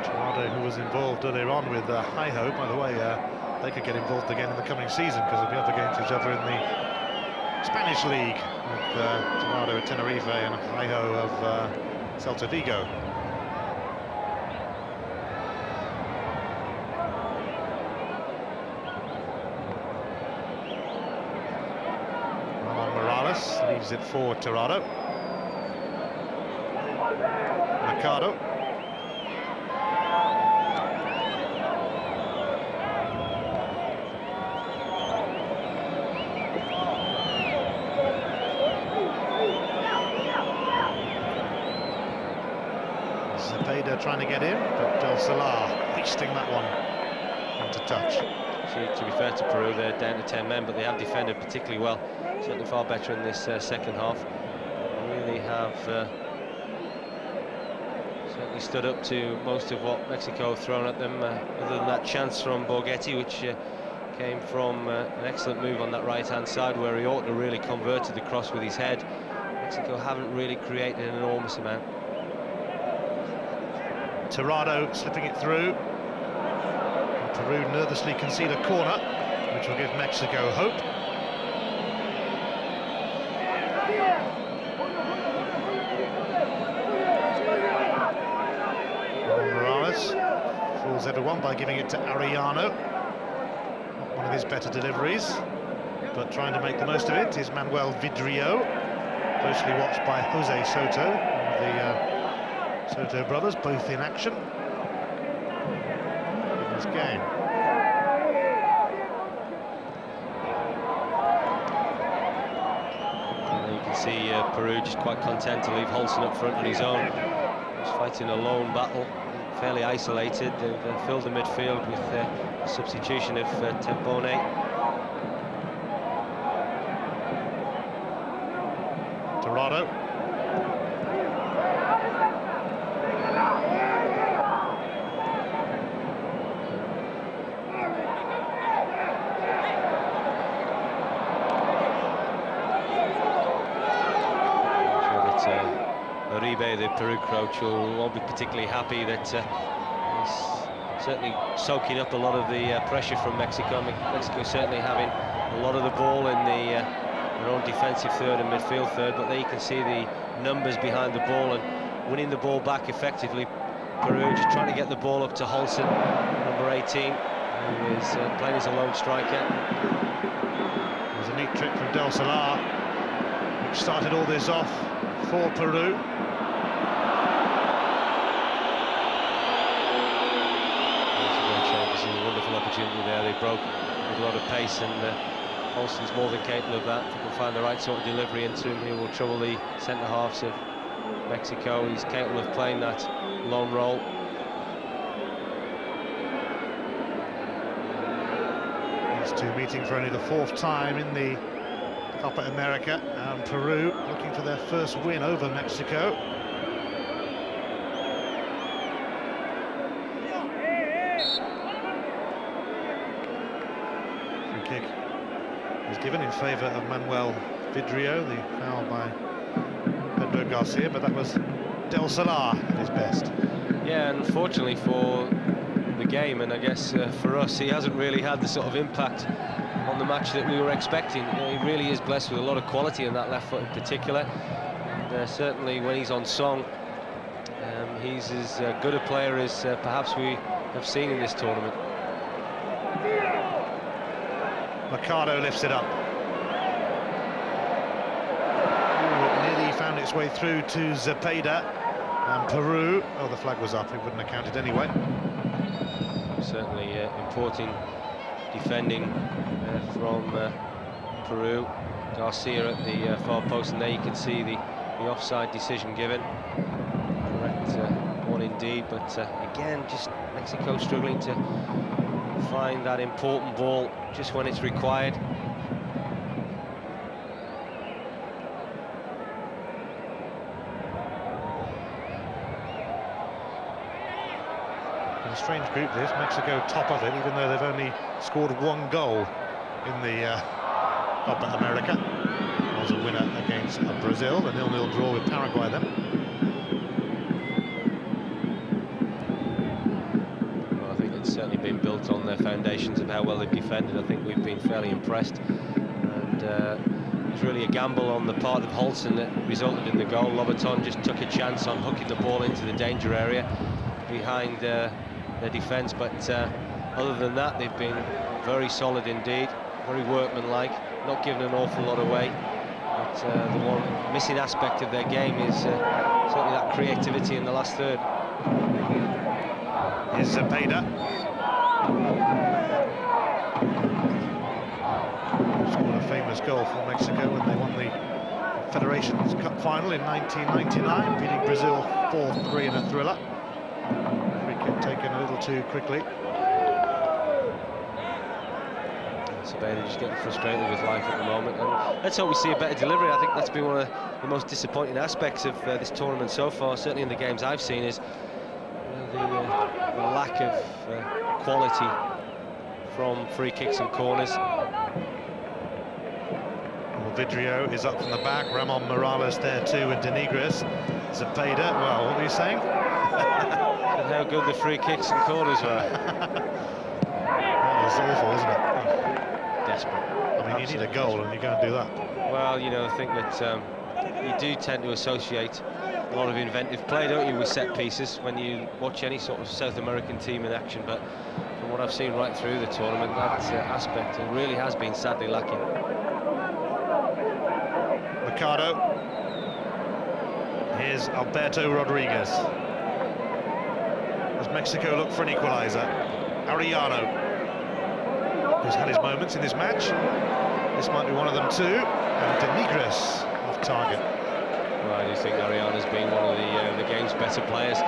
Torrado, who was involved earlier on with Hi-Ho, by the way, they could get involved again in the coming season, because they'll be up against each other in the Spanish league, with Torrado at Tenerife and Hi-Ho of Celta Vigo. Ramon Morales leaves it for Torrado. Mercado. Zepeda trying to get in, but Del Solar hoisting that one into touch. So, to be fair to Peru, they're down to 10 men, but they have defended particularly well. Certainly far better in this second half. They really have certainly stood up to most of what Mexico have thrown at them, other than that chance from Borghetti, which came from an excellent move on that right-hand side, where he ought to really converted the cross with his head. Mexico haven't really created an enormous amount. Tirado slipping it through. And Peru nervously concede a corner, which will give Mexico hope. Morales fools everyone by giving it to Arellano. Not one of his better deliveries, but trying to make the most of it is Manuel Vidrio, closely watched by Jose Soto, the Soto brothers, both in action in this game. And you can see Peru just quite content to leave Holson up front on his own. He's fighting a lone battle, fairly isolated. They've filled the midfield with the substitution of Tempone. Tirado. Uribe, the Peru coach, won't be particularly happy that he's certainly soaking up a lot of the pressure from Mexico. Mexico certainly having a lot of the ball in their own defensive third and midfield third, but there you can see the numbers behind the ball and winning the ball back effectively. Peru just trying to get the ball up to Holson, number 18, who is playing as a lone striker. There's a neat trick from Del Solar, which started all this off for Peru. This is a wonderful opportunity there. They broke with a lot of pace, and Holson's more than capable of that. If he can find the right sort of delivery into him, he will trouble the centre-halves of Mexico. He's capable of playing that long role. These two meeting for only the fourth time in the Copa America, and Peru looking for their first win over Mexico. Free kick is given in favour of Manuel Vidrio, the foul by Pedro Garcia, but that was Del Solar at his best. Yeah, and unfortunately for the game, and I guess for us, he hasn't really had the sort of impact on the match that we were expecting. You know, he really is blessed with a lot of quality in that left foot in particular, and certainly when he's on song, he's as good a player as perhaps we have seen in this tournament. Mercado lifts it up. Ooh, it nearly found its way through to Zepeda, and Peru, oh, the flag was up, it wouldn't have counted anyway. Certainly important defending from Peru. Garcia at the far post, and there you can see the offside decision given. Correct one indeed, but again, just Mexico struggling to find that important ball just when it's required. A strange group this, Mexico top of it, even though they've only scored one goal in the Copa America. It was a winner against Brazil, a 0-0 draw with Paraguay then. Well, I think it's certainly been built on their foundations of how well they've defended. I think we've been fairly impressed, and it was really a gamble on the part of Holson that resulted in the goal. Lobaton just took a chance on hooking the ball into the danger area behind their defence, but other than that, they've been very solid indeed, very workmanlike, not giving an awful lot away. But the one missing aspect of their game is certainly that creativity in the last third. Here's Zepeda. Scored a famous goal for Mexico when they won the Federations Cup final in 1999, beating Brazil 4-3 in a thriller. Taken a little too quickly. Zepeda just getting frustrated with life at the moment, and let's hope we see a better delivery. I think that's been one of the most disappointing aspects of this tournament so far, certainly in the games I've seen, is the lack of quality from free kicks and corners. Well, Vidrio is up from the back. Ramon Morales there too with Denigris. Zepeda, well, what were you saying? And how good the free kicks and corners were. That was awful, wasn't it? Desperate. I mean, you need a goal and you go and do that. Well, you know, I think that you do tend to associate a lot of inventive play, don't you, with set pieces when you watch any sort of South American team in action, but from what I've seen right through the tournament, that aspect really has been sadly lacking. Ricardo. Here's Alberto Rodriguez. Does Mexico look for an equaliser? Arellano, who's had his moments in this match. This might be one of them too. And Denigris off target. Well, I do think Arellano's been one of the game's better players.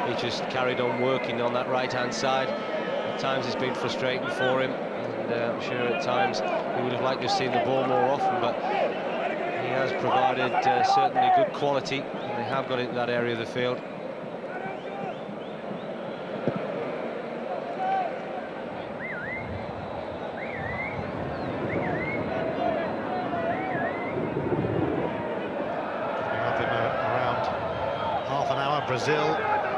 He just carried on working on that right-hand side. At times it's been frustrating for him, and I'm sure at times he would have liked to have seen the ball more often, but he has provided certainly good quality, and they have got into that area of the field. Brazil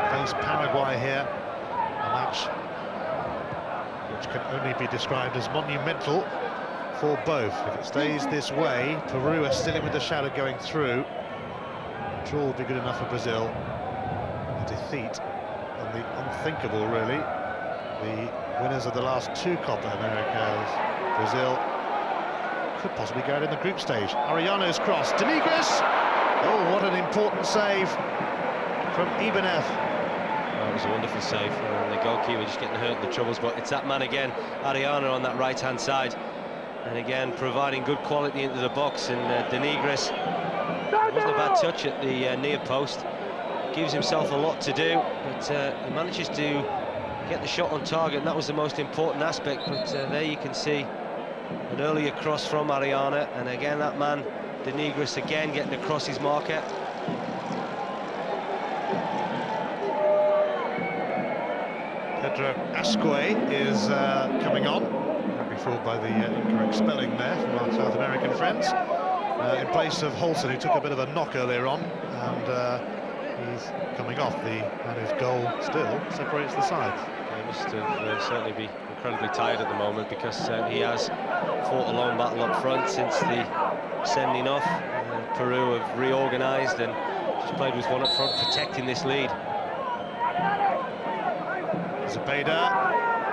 face Paraguay here, a match which can only be described as monumental for both. If it stays this way, Peru are still in with the shadow going through. A draw would be good enough for Brazil. A defeat, and the unthinkable really, the winners of the last two Copa Americas, Brazil, could possibly go out in the group stage. Arellano's cross, Denigris! Oh, what an important save from Ibanez. Well, it was a wonderful save, and the goalkeeper just getting hurt in the troubles, but it's that man again, Arellano, on that right-hand side, and again providing good quality into the box. And Denigris, it wasn't a bad touch at the near post, gives himself a lot to do, but he manages to get the shot on target, and that was the most important aspect. But there you can see an earlier cross from Arellano, and again that man Denigris again getting across his marker. Pedro Asque is coming on. Don't be fooled by the incorrect spelling there from our South American friends. In place of Holton, who took a bit of a knock earlier on, and he's coming off. The man whose goal still separates the sides. He must have certainly be incredibly tired at the moment, because he has fought a long battle up front since the sending off. Peru have reorganised and just played with one up front, protecting this lead. Zepeda,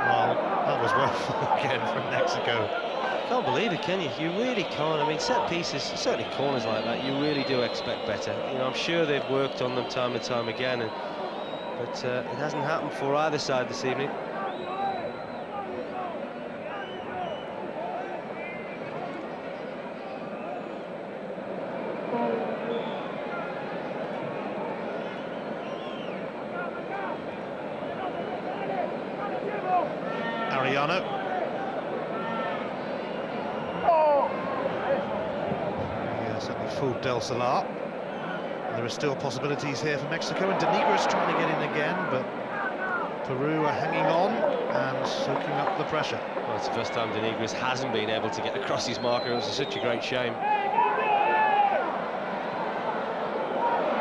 well, that was well again from Mexico. Can't believe it, can you? You really can't. I mean, set pieces, certainly corners like that, you really do expect better. You know, I'm sure they've worked on them time and time again, but it hasn't happened for either side this evening. Arellano. Yeah, certainly fooled Del Solar. There are still possibilities here for Mexico, and Denigris trying to get in again, but Peru are hanging on and soaking up the pressure. Well, it's the first time Denigris hasn't been able to get across his marker. It was such a great shame.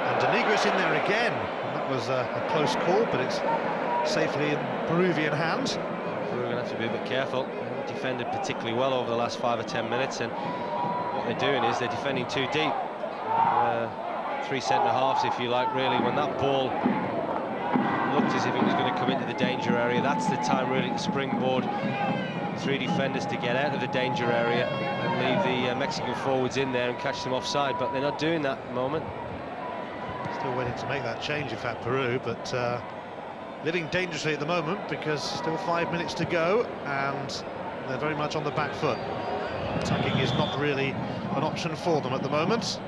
And Denigris in there again. And that was a close call, but it's safely in Peruvian hands. We're going to have to be a bit careful. They haven't defended particularly well over the last 5 or 10 minutes, and what they're doing is they're defending too deep. 3 centre-halves, if you like, really. When that ball looked as if it was going to come into the danger area, that's the time really to springboard 3 defenders to get out of the danger area and leave the Mexican forwards in there and catch them offside, but they're not doing that at the moment. Still waiting to make that change, in fact, Peru, but living dangerously at the moment, because still 5 minutes to go and they're very much on the back foot. Attacking is not really an option for them at the moment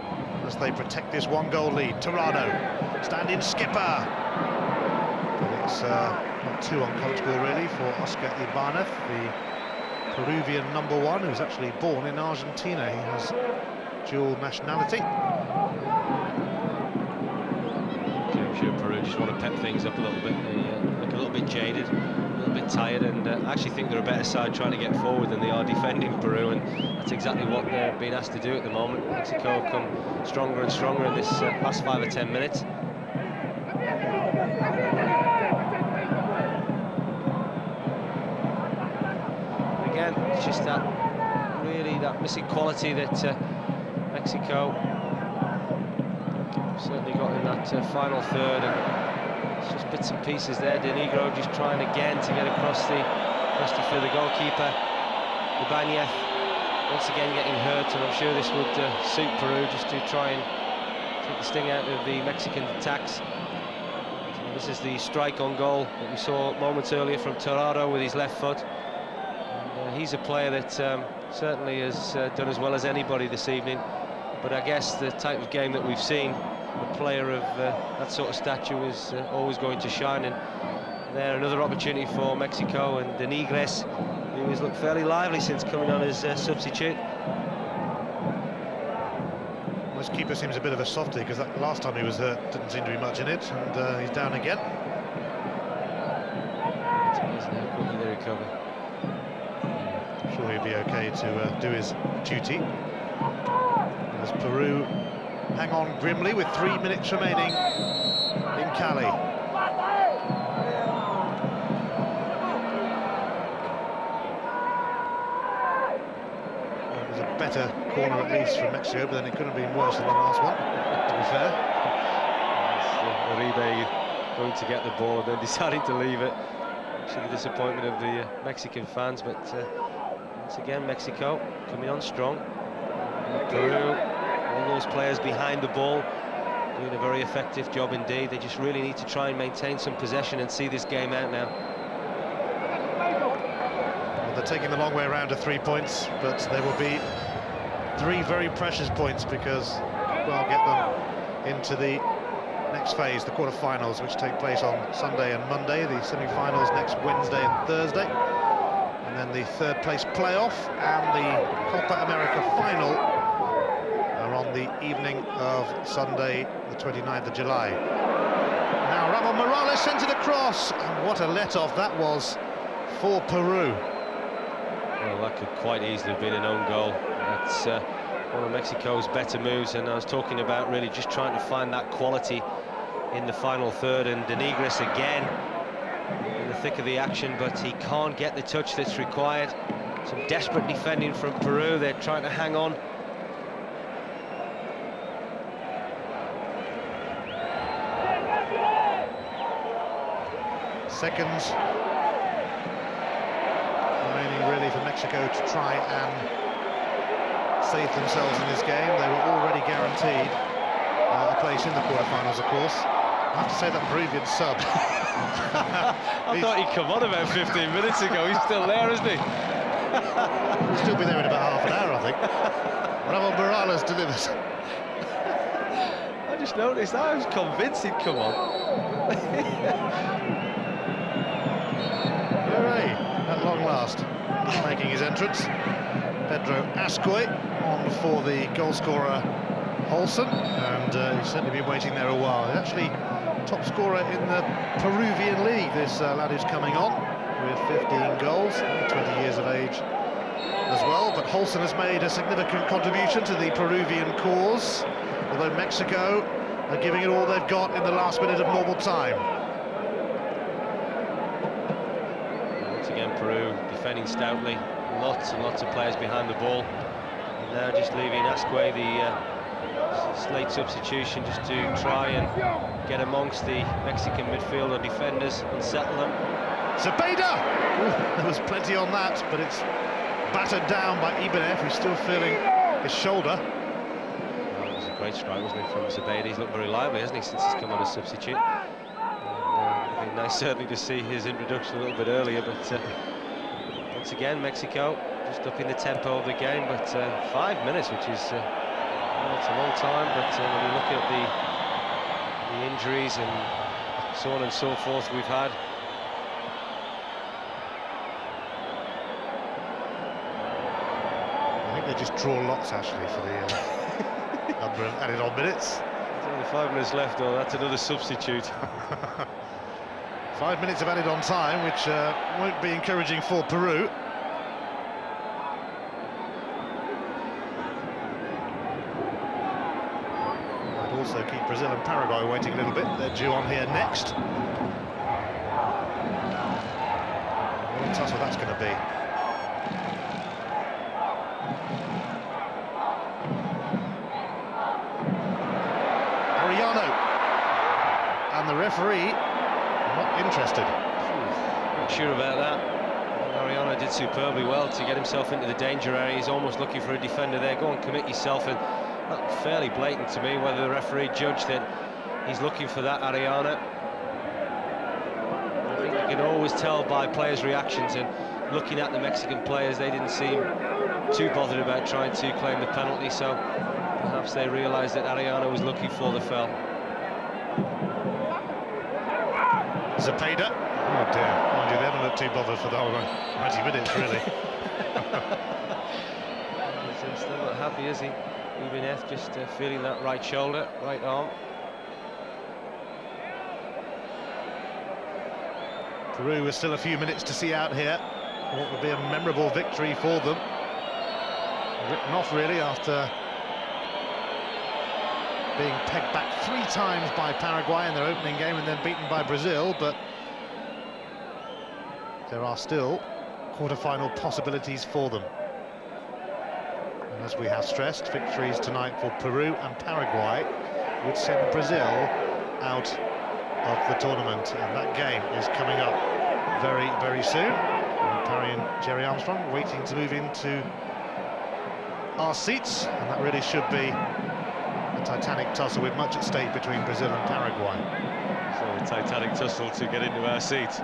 as they protect this 1-goal lead. Tirado, stand-in skipper. But it's not too uncomfortable really for Oscar Ibanez, the Peruvian #1, who's actually born in Argentina. He has dual nationality. Okay, I'm sure Peru just want to pep things up a little bit. They look a little bit jaded, a little bit tired, and I actually think they're a better side trying to get forward than they are defending Peru, and that's exactly what they're being asked to do at the moment. Mexico have come stronger and stronger in this last 5 or 10 minutes. Again, it's just that missing quality that Mexico certainly got in that final third, and it's just bits and pieces there. De Negro just trying again to get across for the goalkeeper. Ibanez once again getting hurt, and I'm sure this would suit Peru just to try and take the sting out of the Mexican attacks. So this is the strike on goal that we saw moments earlier from Torrado with his left foot. He's a player that certainly has done as well as anybody this evening, but I guess the type of game that we've seen, a player of that sort of stature is always going to shine, and there another opportunity for Mexico, and De Negres, who has looked fairly lively since coming on as substitute. This keeper seems a bit of a softie, because that last time he was hurt didn't seem to be much in it, and he's down again. It's amazing how quickly they recover. I'm sure he'll be okay to do his duty. As Peru hang on grimly with 3 minutes remaining in Cali. Well, it was a better corner at least from Mexico, but then it couldn't have been worse than the last one, to be fair. Uribe going to get the ball and then deciding to leave it. To the disappointment of the Mexican fans, but once again Mexico coming on strong. Peru, all those players behind the ball, doing a very effective job indeed. They just really need to try and maintain some possession and see this game out now. Well, they're taking the long way around to 3 points, but there will be 3 very precious points, because we'll get them into the next phase, the quarter-finals, which take place on Sunday and Monday, the semi-finals next Wednesday and Thursday, and then the third-place playoff and the Copa America final are on the evening of Sunday, the 29th of July. Now Ramon Morales sent it across, and what a let-off that was for Peru. Well, that could quite easily have been an own goal. That's one of Mexico's better moves, and I was talking about really just trying to find that quality in the final third, and De Negres again in the thick of the action, but he can't get the touch that's required. Some desperate defending from Peru. They're trying to hang on. Seconds remaining really for Mexico to try and save themselves in this game. They were already guaranteed a place in the quarterfinals, of course. I have to say that Peruvian sub. I thought he'd come on about 15 minutes ago. He's still there, isn't he? He'll still be there in about half an hour, I think. Ramon Morales delivers. I just noticed that. I was convinced he'd come on. Hooray, at long last, making his entrance. Pedro Ascoy on for the goalscorer Olsen, and he's certainly been waiting there a while. He's actually top scorer in the Peruvian league, this lad who's coming on, with 15 goals, 20 years of age as well. But Olsen has made a significant contribution to the Peruvian cause, although Mexico are giving it all they've got in the last minute of normal time. Once again, Peru defending stoutly. Lots and lots of players behind the ball. And now just leaving Asque, the late substitution, just to try and get amongst the Mexican midfielder defenders and settle them. Zepeda! There was plenty on that, but it's battered down by Ibanez, who's still feeling his shoulder. Well, it was a great strike, wasn't it, from Zepeda? He's looked very lively, hasn't he, since he's come on as substitute. And, it'd be nice certainly to see his introduction a little bit earlier, but once again, Mexico just up in the tempo of the game, but 5 minutes, which is well, it's a long time, but when you look at the injuries and so on and so forth we've had. I think they just draw lots, actually, for the number of added-on minutes. only 5 minutes left, though. That's another substitute. 5 minutes of added on time, which won't be encouraging for Peru. Might also keep Brazil and Paraguay waiting a little bit. They're due on here next. What a tussle that's going to be. And the referee not interested. Not sure about that. Ariano did superbly well to get himself into the danger area. He's almost looking for a defender there. Go and commit yourself, and that's fairly blatant to me whether the referee judged that he's looking for that, Ariano. I think you can always tell by players' reactions, and looking at the Mexican players, they didn't seem too bothered about trying to claim the penalty, so perhaps they realised that Ariano was looking for the foul. Zepeda. Oh dear. Mind you, they haven't looked too bothered for the whole 90 minutes, really. He's still not happy, is he? Ibanez just feeling that right shoulder, right arm. Peru with still a few minutes to see out here. What would be a memorable victory for them. Written off, really, after being pegged back 3 times by Paraguay in their opening game and then beaten by Brazil, but there are still quarter-final possibilities for them. And as we have stressed, victories tonight for Peru and Paraguay would send Brazil out of the tournament, and that game is coming up very, very soon. And Parry and Jerry Armstrong waiting to move into our seats, and that really should be a titanic tussle with much at stake between Brazil and Paraguay. So a titanic tussle to get into our seat.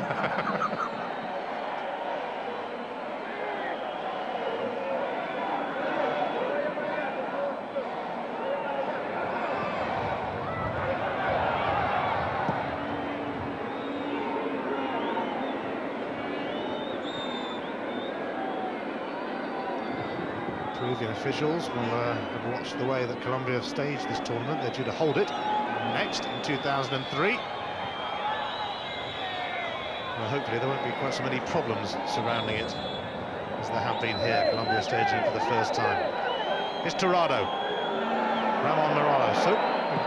Peruvian officials will have watched the way that Colombia have staged this tournament. They're due to hold it next in 2003. Well, hopefully there won't be quite so many problems surrounding it as there have been here. Colombia staging it for the first time. It's Tirado. Ramon Morales. So,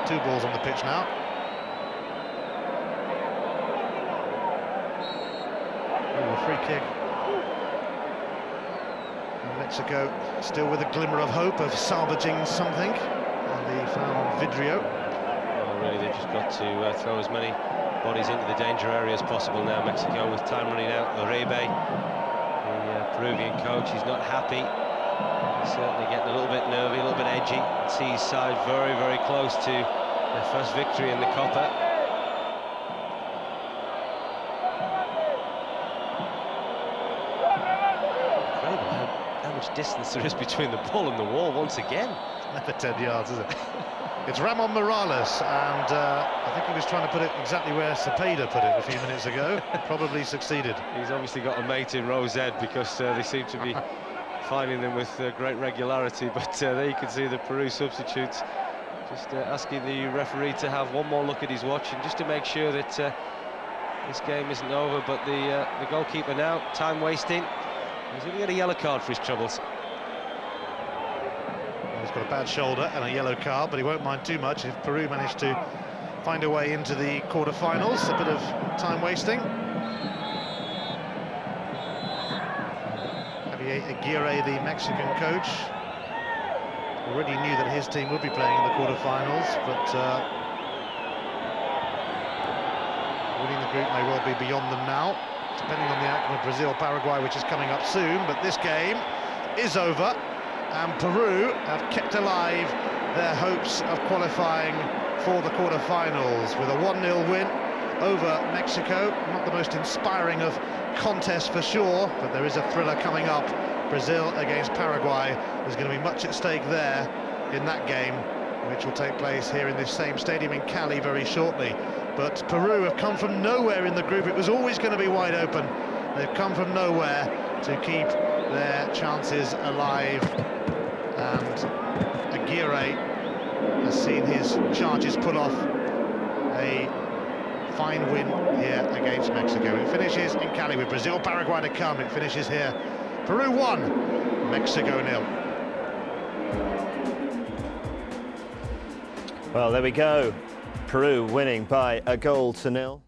2 balls on the pitch now. Ooh, a free kick. Mexico still with a glimmer of hope of salvaging something, and the foul on Vidrio. Well, really, they've just got to throw as many bodies into the danger area as possible now. Mexico with time running out. Uribe, the Peruvian coach, he's not happy. He's certainly getting a little bit nervy, a little bit edgy. See his side very, very close to their first victory in the Copa. Distance there is between the ball and the wall once again. Never 10 yards, is it? It's Ramon Morales, and I think he was trying to put it exactly where Zepeda put it a few minutes ago. Probably succeeded. He's obviously got a mate in Rose Ed, because they seem to be finding them with great regularity. But there you can see the Peru substitutes just asking the referee to have one more look at his watch, and just to make sure that this game isn't over. But the goalkeeper now, time wasting. He's going to get a yellow card for his troubles. He's got a bad shoulder and a yellow card, but he won't mind too much if Peru manage to find a way into the quarter-finals. A bit of time wasting. Javier Aguirre, the Mexican coach, already knew that his team would be playing in the quarter-finals, but winning the group may well be beyond them now, depending on the outcome of Brazil-Paraguay, which is coming up soon. But this game is over, and Peru have kept alive their hopes of qualifying for the quarter-finals with a 1-0 win over Mexico. Not the most inspiring of contests for sure, but there is a thriller coming up. Brazil against Paraguay. There's going to be much at stake there in that game, which will take place here in this same stadium in Cali very shortly. But Peru have come from nowhere in the group. It was always going to be wide open. They've come from nowhere to keep their chances alive. And Aguirre has seen his charges pull off a fine win here against Mexico. It finishes in Cali with Brazil, Paraguay to come. It finishes here. Peru 1, Mexico 0. Well, there we go. Peru winning by 1-0.